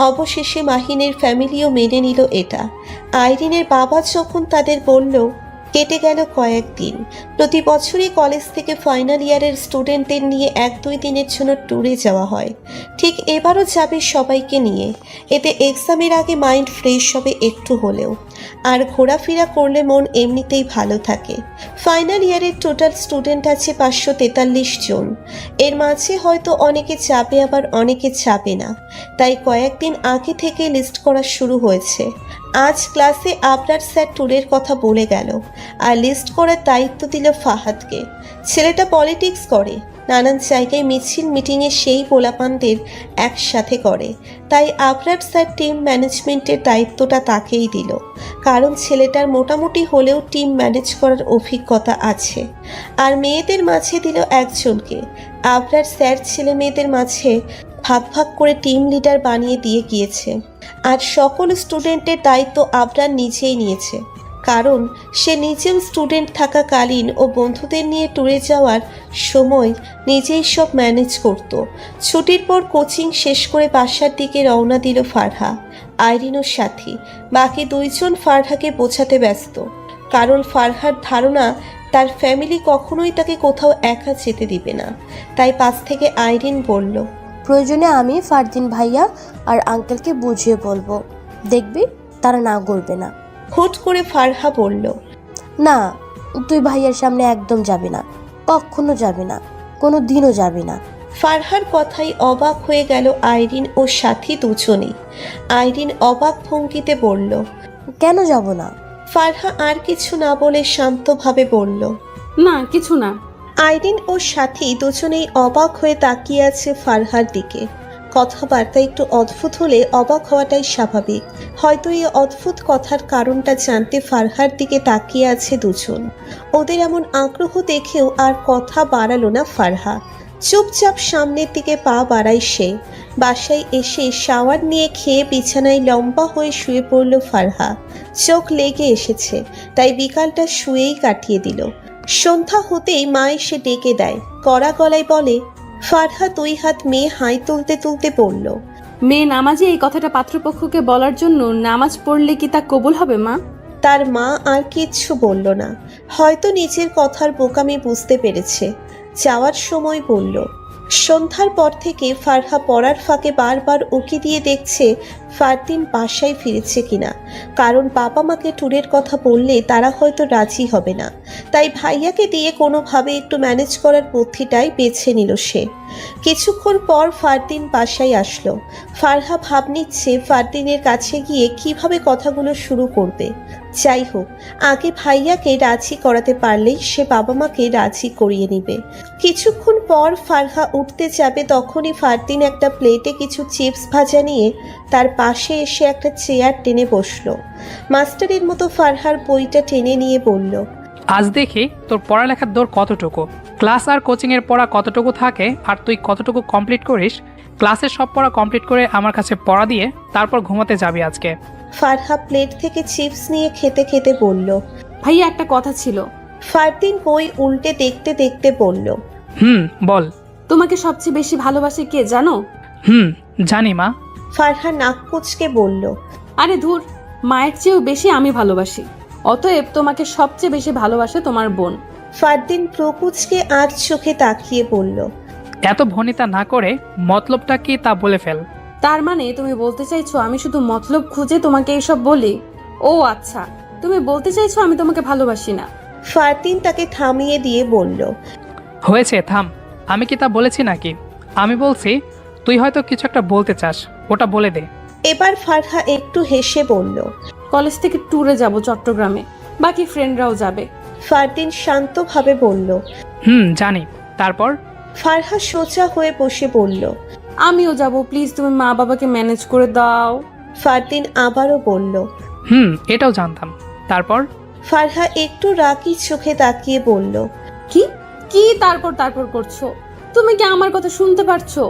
অবশেষে মাহিনের ফ্যামিলিও মেনে নিল এটা। আইরিনের বাবা যখন তাদের বলল, কেটে গেল কয়েকদিন। প্রতি বছরই কলেজ থেকে ফাইনাল ইয়ারের স্টুডেন্টদের নিয়ে 1-2 দিনের জন্য ট্যুরে যাওয়া হয়। ঠিক এবারও যাবে সবাইকে নিয়ে। এতে এক্সামের আগে মাইন্ড ফ্রেশ হবে একটু হলেও, আর ঘোরাফেরা করলে মন এমনিতেই ভালো থাকে। ফাইনাল ইয়ারের টোটাল স্টুডেন্ট আছে 543 জন। এর মাঝে হয়তো অনেকে যাবে, আবার অনেকে যাবে না। তাই কয়েকদিন আগে থেকে লিস্ট করা শুরু হয়েছে। আজ ক্লাসে আবরার স্যার ট্যুরের কথা বলে গেল, আর লিস্ট করার দায়িত্ব দিল ফাহাদকে। ছেলেটা পলিটিক্স করে, নানান জায়গায় মিছিল মিটিংয়ে সেই পোলাপানদের একসাথে করে। তাই আবরার স্যার টিম ম্যানেজমেন্টের দায়িত্বটা তাকেই দিল, কারণ ছেলেটার মোটামুটি হলেও টিম ম্যানেজ করার অভিজ্ঞতা আছে। আর মেয়েদের মাঝে দিল একজনকে। আবরার স্যার ছেলে মেয়েদের মাঝে ভাগ ভাগ করে টিম লিডার বানিয়ে দিয়ে গিয়েছে। আর সকল স্টুডেন্টের দায়িত্ব আবরার নিজেই নিয়েছে, কারণ সে নিজেও স্টুডেন্ট থাকাকালীন ও বন্ধুদের নিয়ে ট্যুরে যাওয়ার সময় নিজেই সব ম্যানেজ করত। ছুটির পর কোচিং শেষ করে বাসার দিকে রওনা দিল ফারহা, আইরিনের সাথী। বাকি 2 জন ফারহাকে বোঝাতে ব্যস্ত, কারণ ফারহার ধারণা তার ফ্যামিলি কখনোই তাকে কোথাও একা যেতে দিবে না। তাই পাশ থেকে আইরিন বলল, প্রয়োজনে আমি ফারদিন ভাইয়া আর আঙ্কেলকে বুঝিয়ে বলবো, দেখবি তারা না করবে না। হুট করে ফারহা বলল, না, তুই ভাইয়ার সামনে একদম যাবি না, কখনো যাবি না, কোনো দিনও যাবি না। ফারহার কথাই অবাক হয়ে গেল আইরিন ও সাথী দুজনেই। আইরিন অবাক ভঙ্গিতে বলল, কেন যাব না? ফারহা আর কিছু না বলে শান্তভাবে বলল, না কিছু না। আইরিন ও সাথী দুজনেই অবাক হয়ে তাকিয়ে আছে ফারহার দিকে। কথাবার্তা একটু অদ্ভুত হলে অবাক হওয়াটাই স্বাভাবিক। হয়তো এই অদ্ভুত কথার কারণটা জানতে ফারহার দিকে তাকিয়ে আছে দুজন। ওদের এমন আগ্রহ দেখেও আর কথা বাড়ালো না ফারহা। চুপচাপ সামনের দিকে পা বাড়ায় সে। বাসায় এসে শাওয়ার নিয়ে খেয়ে বিছানায় লম্বা হয়ে শুয়ে পড়ল ফারহা। চোখ লেগে এসেছে, তাই বিকালটা শুয়েই কাটিয়ে দিল। সন্ধ্যা হতেই মা এসে ডেকে দেয়, কড়া গলায় বলে, ফারহা 2 হাত মেয়ে হাই তুলতে তুলতে পড়ল, মেয়ে নামাজে এই কথাটা পাত্রপক্ষকে বলার জন্য নামাজ পড়লে কি তা কবুল হবে মা? তার মা আর কিচ্ছু বলল না, হয়তো নিজের কথার বোকামি বুঝতে পেরেছে। যাওয়ার সময় বলল, সন্ধ্যার পর থেকে ফারহা পড়ার ফাঁকে বারবার উকি দিয়ে দেখছে ফারদিন বাসায় ফিরেছে কিনা, কারণ বাবা মাকে ট্যুরের কথা বললে তারা হয়তো রাজি হবে না। তাই ভাইয়াকে দিয়ে কোনোভাবে একটু ম্যানেজ করার বুদ্ধিটাই বেছে নিল সে। কিছুক্ষণ পর ফারদিন বাসায় আসলো। ফারহা ভাব নিচ্ছে ফারদিনের কাছে গিয়ে কিভাবে কথাগুলো শুরু করবে। যাই হোক, আগে ভাইয়াকে রাজি করাতে পারলেই সে বাবা মাকে রাজি করিয়ে নেবে। কিছুক্ষণ পর ফারহা উঠতে যাবে, তখনই ফারদিন একটা প্লেটে কিছু চিপস ভাজা নিয়ে তার পাশে এসে একটা চেয়ার টেনে বসলো। মাস্টারের মতো ফারহার বইটা টেনে নিয়ে বলল, আজ দেখি তোর পড়ালেখার দৌড় কতটুকু, ক্লাস আর কোচিংয়ের পড়া কতটুকু থাকে, আর তুই কতটুকু কমপ্লিট করিস। ক্লাসের সব পড়া কমপ্লিট করে আমার কাছে পড়া দিয়ে তারপর ঘুমাতে যাবি আজকে। ফারহা প্লেট থেকে চিপস নিয়ে খেতে খেতে বলল। ভাইয়া একটা কথা ছিল। ফারদিন বই উল্টে দেখতে দেখতে বলল, বল। তোমাকে সবচেয়ে বেশি ভালোবাসে কে জানো? জানি মা। ফারহা নাক কুচকে বলল, আরে ধুর, মায়ের চেয়েও বেশি আমি ভালোবাসি। অতএব তোমাকে সবচেয়ে বেশি ভালোবাসে তোমার বোন। ফারদিন প্রকুচকে আর চোখে তাকিয়ে বলল, এত ভনিতা না করে মতলবটা কি তা বলে ফেল। তার মানে তুমি বলতে চাইছো আমি শুধু মতলব খুঁজে তোমাকে এসব বলি? ও আচ্ছা, তুমি বলতে চাইছো আমি তোমাকে ভালোবাসি না। ফারদিন তাকে থামিয়ে দিয়ে বলল, হয়েছে, থাম। আমি কি তা বলেছি নাকি? আমি বলছি তুই হয়তো কিছু একটা বলতে চাস, ওটা বলে দে। এবার ফারহা একটু হেসে বলল, কলেজ থেকে ট্যুরে যাব চট্টগ্রামে, বাকি ফ্রেন্ডরাও যাবে। ফারদিন শান্তভাবে বলল, জানি। তারপর? ফারহা সোজা হয়ে বসে বলল, আমিও যাব, প্লিজ তুমি মা বাবাকে ম্যানেজ করে দাও। ফারদিন আবারও বলল, এটাও জানতাম। তারপর? ফারহা একটু রাগী চোখে তাকিয়ে বলল, কি কি তারপর তারপর করছো? তুমি কি আমার কথা শুনতে পারছো?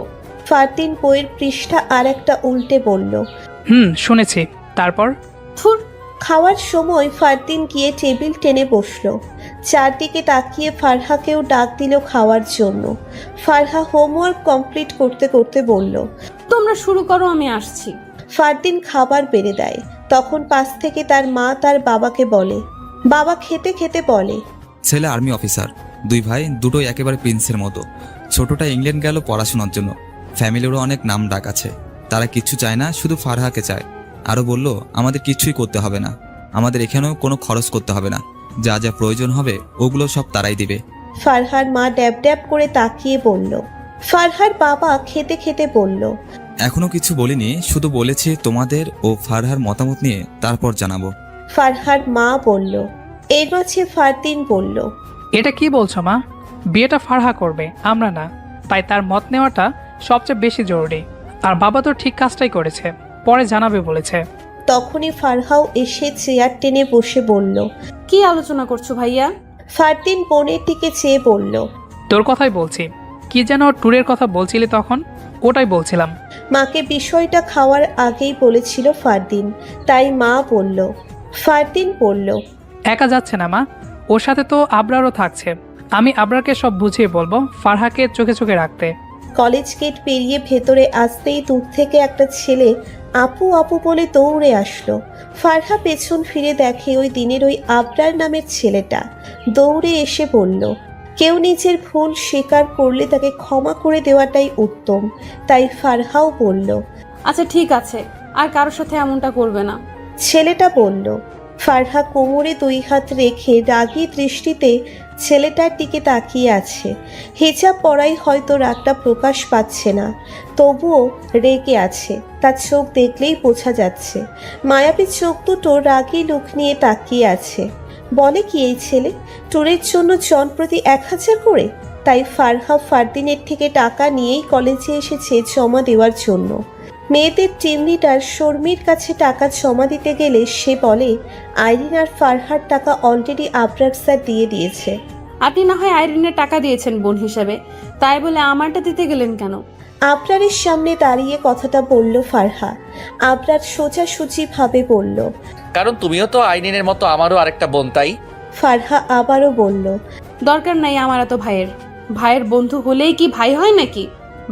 ফারদিন বইয়ের পৃষ্ঠা আর একটা উল্টে বলল, শুনেছি। তারপর? থুর। খাওয়ার সময় ফারদিন গিয়ে টেবিল টেনে বসলো। চারদিকে তাকিয়ে ফারহাকেও ডাক দিল খাওয়ার জন্য। ফারহা হোমওয়ার্ক কমপ্লিট করতে করতে বলল, তোমরা শুরু করো, আমি আসছি। ফারদিন খাবার বেড়ে দেয়। তখন পাশ থেকে তার মা তার বাবাকে বলে, বাবা খেতে খেতে বলে, ছেলে আর্মি অফিসার, দুই ভাই দুটোই একেবারে প্রিন্সের মতো। ছোটটা ইংল্যান্ড গেল পড়াশোনার জন্য, ফ্যামিলিরও অনেক নাম ডাক আছে। তারা কিচ্ছু চায় না, শুধু ফারহাকে চায়। আরও বলল আমাদের কিচ্ছুই করতে হবে না, আমাদের এখানেও কোনো খরচ করতে হবে না, যা যা প্রয়োজন হবে ওগুলো সব তারাই দিবে। ফারহার মা ড্যাব ড্যাব করে তাকিয়ে বলল। ফারহার বাবা খেতে খেতে বলল, এখনো কিছু বলিনি, শুধু বলেছি তোমাদের ও ফারহার মতামত নিয়ে তারপর জানাবো। ফারহার মা বলল। এর মাঝে ফারদিন বলল, এটা কি বলছো মা? বিয়েটা ফারহা করবে, আমরা না। তাই তার মত নেওয়াটা সবচেয়ে বেশি জরুরি। আর বাবা তো ঠিক কাজটাই করেছে, পরে জানাবে বলেছে। তখনই ফারহাও এসে চেয়ার টেনে বসে বলল, কি আলোচনা করছো ভাইয়া? ফারদিন বোনের দিকে চেয়ে বলল, তোর কথাই বলছি। কি যেন ট্যুরের কথা বলছিলি তখন? ওটাই বলছিলাম। মাকে বিষয়টা খাওয়ার আগেই বলেছিল ফারদিন, তাই মা বলল। ফারদিন বলল, একা যাচ্ছে না মা, ওর সাথে তো আবরারও থাকছে। আমি আবরারকে সব বুঝিয়ে বলবো ফারহাকে চোখে চোখে রাখতে। কলেজ গেট পেরিয়ে ভেতরে আসতেই দূর থেকে একটা ছেলে আপু আপু বলে দৌড়ে আসলো। ফারহা পেছন ফিরে দেখে ওই দিনের ওই আবরার নামের ছেলেটা। দৌড়ে এসে বলল, কেউ নিজের ভুল স্বীকার করলে তাকে ক্ষমা করে দেওয়াটাই উত্তম। তাই ফারহাও বলল, আচ্ছা ঠিক আছে, আর কারোর সাথে এমনটা করবে না। ছেলেটা বলল। ফারহা কোমরে দুই হাত রেখে রাগী দৃষ্টিতে ছেলেটার দিকে তাকিয়ে আছে। হিজাব পরাই হয়তো রাগটা প্রকাশ পাচ্ছে না, তবুও রেগে আছে। তার চোখ দেখলেই বোঝা যাচ্ছে। মায়াবী চোখ দুটো রাগী লুক নিয়ে তাকিয়ে আছে। বলে কি এই ছেলে, ট্যুরের জন্য জনপ্রতি 1000 করে? তাই ফারহা ফারদিনের থেকে টাকা নিয়েই কলেজে এসেছে জমা দেওয়ার জন্য। মেয়েদের টিম লিডার শর্মির কাছে টাকা জমা দিতে গেলে সে বলে আইরিন আর ফারহার টাকা অলরেডি আবরার স্যার দিয়ে দিয়েছে। আপনি না হয় আইরিনের টাকা দিয়েছেন বোন হিসেবে, তাই বলে আমারটা দিতে গেলেন কেন? আবরারের সামনে দাঁড়িয়ে কথাটা বলল ফারহা। আবরার সোজাসুজি ভাবে বলল, কারণ তুমিও তো আইনিনের মতো আমারও আরেকটা বোন, তাই। ফারহা আবারও বলল, দরকার নাই আমার এত ভাইয়ের। ভাইয়ের বন্ধু হলেই কি ভাই হয় নাকি?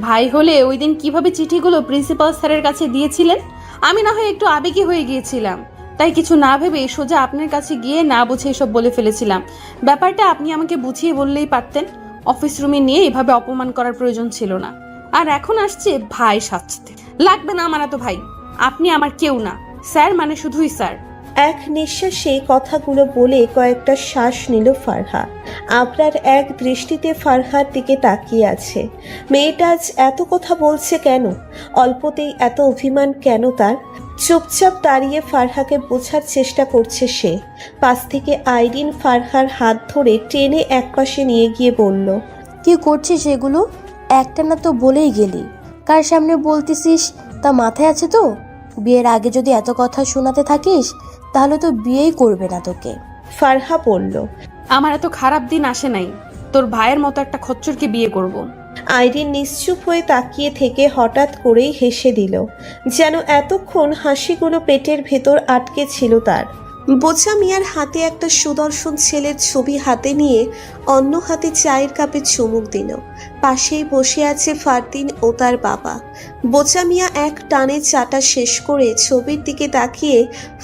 ভাই হলে ওই দিন কিভাবে চিঠিগুলো প্রিন্সিপাল স্যারের কাছে দিয়েছিলেন? আমি না হয় একটু আবেগী হয়ে গিয়েছিলাম, তাই তাই কিছু না ভেবে সোজা আপনার কাছে গিয়ে না বুঝে এসব বলে ফেলেছিলাম। ব্যাপারটা আপনি আমাকে বুঝিয়ে বললেই পারতেন। অফিস রুমে নিয়ে এভাবে অপমান করার প্রয়োজন ছিল না। আর এখন আসছে ভাই সাজতে। লাগবে না আমার এত ভাই, আপনি আমার কেউ না, স্যার মানে শুধুই স্যার। এক নিঃশ্বাসে কথাগুলো বলে কয়েকটা শ্বাস নিল ফারহা। আবরার এক দৃষ্টিতে ফারহার দিকে তাকিয়ে আছে। মেয়েটা আজ এত কথা বলছে কেন? অল্পতেই এত অভিমান কেন তার? চুপচাপ দাঁড়িয়ে ফারহাকে বোঝার চেষ্টা করছে সে। পাশ থেকে আইরিন ফারহার হাত ধরে টেনে একপাশে নিয়ে গিয়ে বলল, কি করছিস এগুলো? একটা না তো বলেই গেলি, কার সামনে বলতেছিস তা মাথায় আছে তো? বিয়ের আগে যদি এত কথা শোনাতে থাকিস তাহলে তো বিয়েই করবে না তোকে। ফারহা বলল, আমার এত খারাপ দিন আসে নাই, তোর ভাইয়ের মতো একটা খচ্চরকে বিয়ে করব। আইরিন নিশ্চুপ হয়ে তাকিয়ে থেকে হঠাৎ করেই হেসে দিল, যেন এতক্ষণ হাসিগুলো পেটের ভেতর আটকে ছিল তার। বোচা মিয়ার হাতে একটা সুদর্শন ছেলের ছবি হাতে নিয়ে অন্য হাতে চায়ের কাপে চুমুক দিল। পাশেই বসে আছে ফারদিন ও তার বাবা। বোচা মিয়া এক টানে চাটা শেষ করে ছবির দিকে তাকিয়ে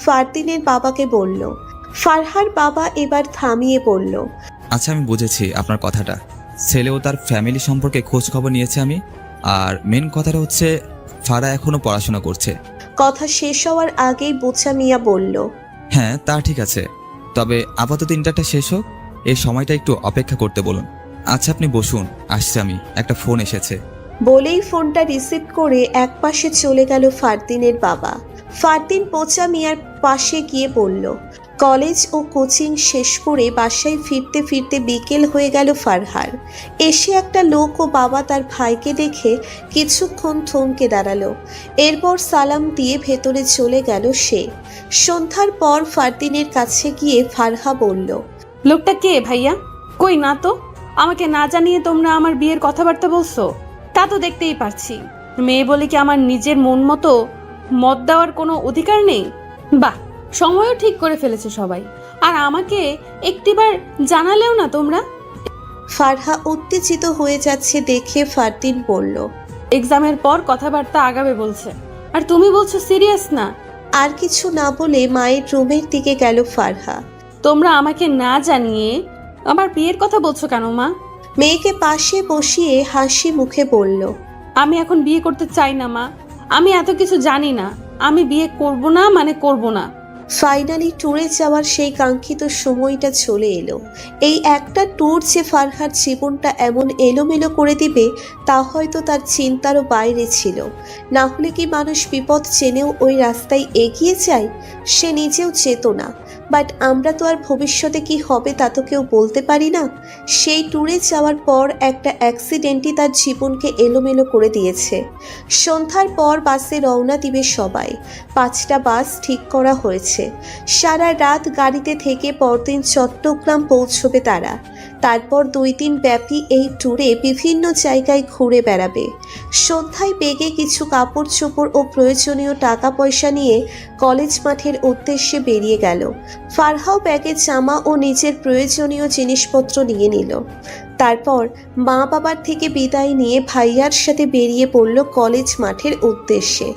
ফারদিনের বাবাকে বলল। ফারহার বাবা এবার থামিয়ে বলল, আচ্ছা আমি বুঝেছি আপনার কথাটা। ছেলে ও তার ফ্যামিলি সম্পর্কে খোঁজ খবর নিয়েছে আমি। আর মেন কথাটা হচ্ছে ফারা এখনো পড়াশোনা করছে। কথা শেষ হওয়ার আগেই বোচা মিয়া বলল, হ্যাঁ তা ঠিক আছে, তবে আপাতত ইন্টারটা শেষ হোক, এই সময়টা একটু অপেক্ষা করতে বলুন। আচ্ছা আপনি বসুন, আসছে আমি, একটা ফোন এসেছে। বলেই ফোনটা রিসিভ করে একপাশে চলে গেল ফারদিনের বাবা। ফারদিন বোচা মিয়ার পাশে গিয়ে বলল, কলেজ ও কোচিং শেষ করে বাসায় ফিরতে ফিরতে বিকেল হয়ে গেল ফারহার। এসে একটা লোক ও বাবা তার ভাইকে দেখে কিছুক্ষণ থমকে দাঁড়ালো। এরপর সালাম দিয়ে ভেতরে চলে গেল সে। সন্ধ্যার পর ফারদিনের কাছে গিয়ে ফারহা বলল, লোকটা কে ভাইয়া? কই না তো, আমাকে না জানিয়ে তোমরা আমার বিয়ের কথাবার্তা বলছো? তা তো দেখতেই পারছি। মেয়ে বলে কি আমার নিজের মন মতো মত দেওয়ার কোনো অধিকার নেই? বাহ, সময়ও ঠিক করে ফেলেছে সবাই, আর আমাকে একটিবার জানালেও না তোমরা। ফারহা উত্তেজিত হয়ে যাচ্ছে দেখে ফারদিন বলল, এক্সামের পর কথাবার্তা আগাবে বলছে, আর তুমি বলছো সিরিয়াস না। আর কিছু না বলে মায়ের রুমের দিকে গেল ফারহা। তোমরা আমাকে না জানিয়ে আমার বিয়ের কথা বলছো কেন মা? মেয়েকে পাশে বসিয়ে হাসি মুখে বলল, আমি এখন বিয়ে করতে চাই না মা, আমি এত কিছু জানি না, আমি বিয়ে করব না মানে করব না। ফাইনালি ট্যুরে যাওয়ার সেই কাঙ্ক্ষিত সময়টা চলে এলো। এই একটা ট্যুর যে ফারহার জীবনটা এমন এলোমেলো করে দিবে তা হয়তো তার চিন্তারও বাইরে ছিল। না হলে কি মানুষ বিপদ জেনেও ওই রাস্তায় এগিয়ে যায়? সে নিজেও চেত না, বাট আমরা তো আর ভবিষ্যতে কি হবে তা তো কেউ বলতে পারি না। সেই ট্যুরে যাওয়ার পর একটা অ্যাক্সিডেন্টই তার জীবনকে এলোমেলো করে দিয়েছে। সন্ধ্যার পর বাসে রওনা দিবে সবাই। 5টা বাস ঠিক করা হয়েছে। সারা রাত গাড়িতে থেকে পরদিন চট্টগ্রাম পৌঁছবে তারা। তারপর 2 দিন ব্যাপী এই ট্যুরে বিভিন্ন জায়গায় ঘুরে বেড়াবে। সন্ধ্যায় বেগে কিছু কাপড় চোপড় ও প্রয়োজনীয় টাকা পয়সা নিয়ে কলেজ মাঠের উদ্দেশ্যে বেরিয়ে গেল। ফারহাও ব্যাগে জামা ও নিজের প্রয়োজনীয় জিনিসপত্র নিয়ে নিল। তারপর মা বাবার থেকে বিদায় নিয়ে ভাইয়ার সাথে বেরিয়ে পড়ল কলেজ মাঠের উদ্দেশ্যে।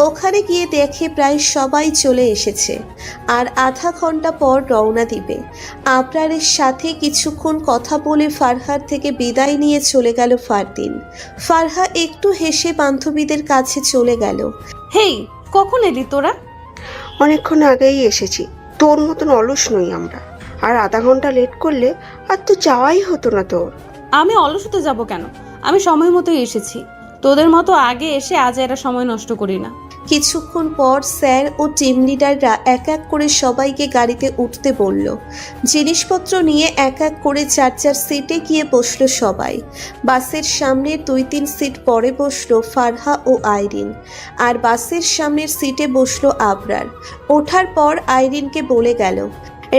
ওখানে গিয়ে দেখে প্রায় সবাই চলে এসেছে, আর আধা ঘন্টা পর রওনা দিবে। আবরারের সাথে কিছুক্ষণ কথা বলে ফারহার থেকে বিদায় নিয়ে চলে গেল ফারদিন। ফারহা একটু হেসে বান্ধবীদের কাছে চলে গেল। হেই, কখন এলি তোরা? অনেকক্ষণ আগেই এসেছি, তোর মতন অলস নই আমরা। আর আধা ঘন্টা লেট করলে আর তো যাওয়াই হতো না তোর। আমি অলস হতে যাব কেন? আমি সময় মতোই এসেছি। তোদের মতো আগে এসে আজ এরা সময় নষ্ট করি না। কিছুক্ষণ পর স্যার ও টিম লিডাররা এক এক করে সবাইকে গাড়িতে উঠতে বলল। জিনিসপত্র নিয়ে এক এক করে 4 সিটে গিয়ে বসলো সবাই। বাসের সামনের 2-3 সিট পরে বসলো ফারহা ও আইরিন, আর বাসের সামনের সিটে বসলো আবরার। ওঠার পর আইরিনকে বলে গেল,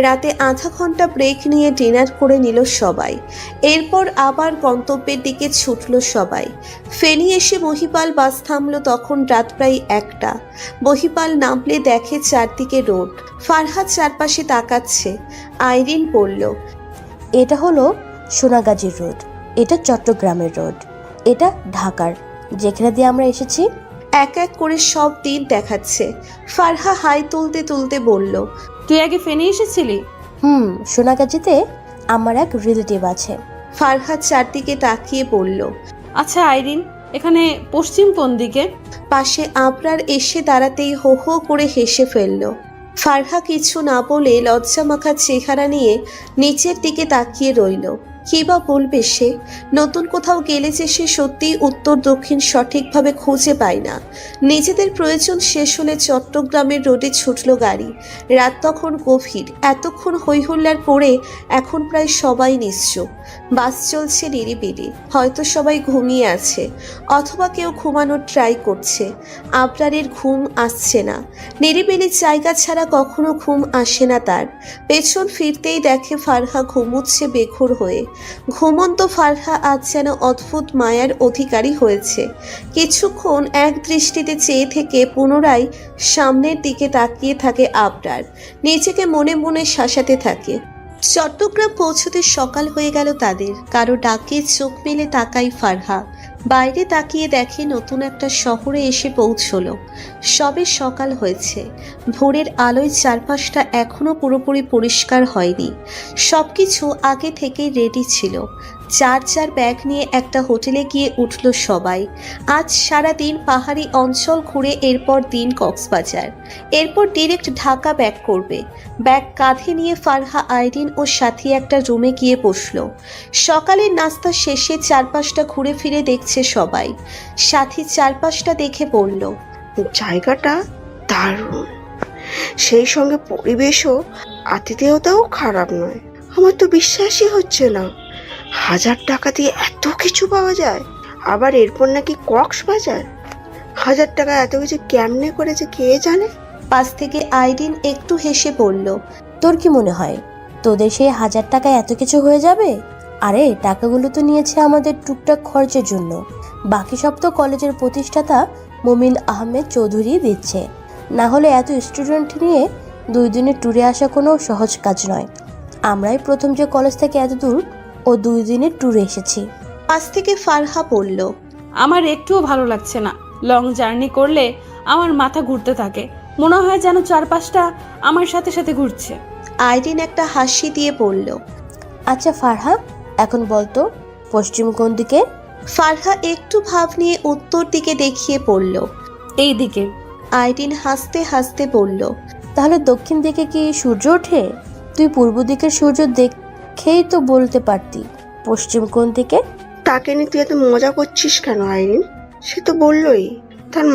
রাতে আধা ঘন্টা ব্রেক নিয়ে ডিনার করে নিল সবাই। এরপর আবার গন্তব্যের দিকে ছুটল সবাই। ফেনী এসে মহিপাল বাস থামলো তখন রাত প্রায় 1টা। মহিপাল নামলে দেখে চারদিকে রোড। ফারহা চারপাশে তাকাচ্ছে। আইরিন বলল, এটা হলো সোনাগাজীর রোড, এটা চট্টগ্রামের রোড, এটা ঢাকার যেখানে দিয়ে আমরা এসেছি। এক এক করে সব দিন দেখাচ্ছে। ফারহা হাই তুলতে তুলতে বলল, তুই আগে ফেনে এসেছিলি? সোনাগাছিতে আমার এক রিলেটিভ আছে। ফারহা চারদিকে তাকিয়ে বলল। আচ্ছা আইরিন, এখানে পশ্চিম কোন দিকে? পাশে আবরার এসে দাঁড়াতেই হো হো করে হেসে ফেলল। ফারহা কিছু না বলে লজ্জামাখা চেহারা নিয়ে নিচের দিকে তাকিয়ে রইল। কি বা বলবে সে? নতুন কোথাও গেলে যে সে সত্যিই উত্তর দক্ষিণ সঠিকভাবে খুঁজে পায় না। নিজেদের প্রয়োজন শেষ হলে চট্টগ্রামের রোডে ছুটল গাড়ি। রাত তখন গভীর। এতক্ষণ হৈহুল্লার পরে এখন প্রায় সবাই নিশ্চুপ। বাস চলছে নিরিবিলি। হয়তো সবাই ঘুমিয়ে আছে, অথবা কেউ ঘুমানোর ট্রাই করছে। আবরারের ঘুম আসছে না। নিরিবিলি জায়গা ছাড়া কখনো ঘুম আসে না তার। পেছন ফিরতেই দেখে ফারহা ঘুমুচ্ছে বেঘোর হয়ে। ঘুমন্ত ফারহা আজ যেন অদ্ভুত মায়ার অধিকারী হয়েছে। কিছুক্ষণ এক দৃষ্টিতে চেয়ে থেকে পুনরায় সামনের দিকে তাকিয়ে থাকে আবরার। নিজেকে মনে মনে শাসাতে থাকে। চট্টগ্রাম পৌঁছতে সকাল হয়ে গেল তাদের। কারো ডাকে চোখ মেলে তাকাই ফারহা। বাইরে তাকিয়ে দেখে নতুন একটা শহরে এসে পৌঁছলো। সবে সকাল হয়েছে। ভোরের আলোয় চারপাশটা এখনো পুরোপুরি পরিষ্কার হয়নি। সবকিছু আগে থেকেই রেডি ছিল। চার ব্যাগ নিয়ে একটা হোটেলে গিয়ে উঠল সবাই। আজ সারা দিন পাহাড়ি অঞ্চল ঘুরে এরপর দিন কক্সবাজার, এরপর ডিরেক্ট ঢাকা ব্যাক করবে। ব্যাগ কাঁধে নিয়ে ফারহা, আইরিন ও সাথী একটা রুমে গিয়ে বসল। সকালের নাস্তা শেষে চারপাশটা ঘুরে ফিরে দেখছে সবাই। সাথী চারপাশটা দেখে বলল, জায়গাটা দারুণ, সেই সঙ্গে পরিবেশও, আতিথেয়তাও খারাপ নয়। আমার তো বিশ্বাসই হচ্ছে না 1000 টাকা দিয়ে এত কিছু পাওয়া যায়। আবার এরপর নাকি কক্সবাজার। 1000 টাকা এত কিছু কেমনে করেছে কে জানে। পাশ থেকে আইরিন একটু হেসে বলল, তোর কি মনে হয় তোদের সেই 1000 টাকায় এত কিছু হয়ে যাবে? আরে টাকাগুলো তো নিয়েছে আমাদের টুকটাক খরচের জন্য। বাকি সব তো কলেজের প্রতিষ্ঠাতা মুমিন আহমেদ চৌধুরী দিচ্ছে। না হলে এত স্টুডেন্ট নিয়ে 2 দিনের ট্যুরে আসা কোনো সহজ কাজ নয়। আমরাই প্রথম যে কলেজ থেকে এত দূর ও 2 দিনের ট্যুরে এসেছি। পাশ থেকে ফারহা বলল, আমার একটুও ভালো লাগছে না। লং জার্নি করলে আমার মাথা ঘুরতে থাকে, মনে হয় যেন চারপাশটা আমার সাথে সাথে ঘুরছে। আইরিন একটা হাসি দিয়ে বলল, আচ্ছা ফারহা, এখন বলতো পশ্চিম কোন দিকে? ফারহা একটু ভাব নিয়ে উত্তর দিকে দেখিয়ে বলল, এই দিকে। আইরিন হাসতে হাসতে বলল, তাহলে দক্ষিণ দিকে কি সূর্য ওঠে? তুই পূর্ব দিকের সূর্য দেখেই তো বলতে পারতি পশ্চিম কোন দিকে। তাকে নিয়ে তুই এত মজা করছিস কেন আইরিন? সে তো বললোই তার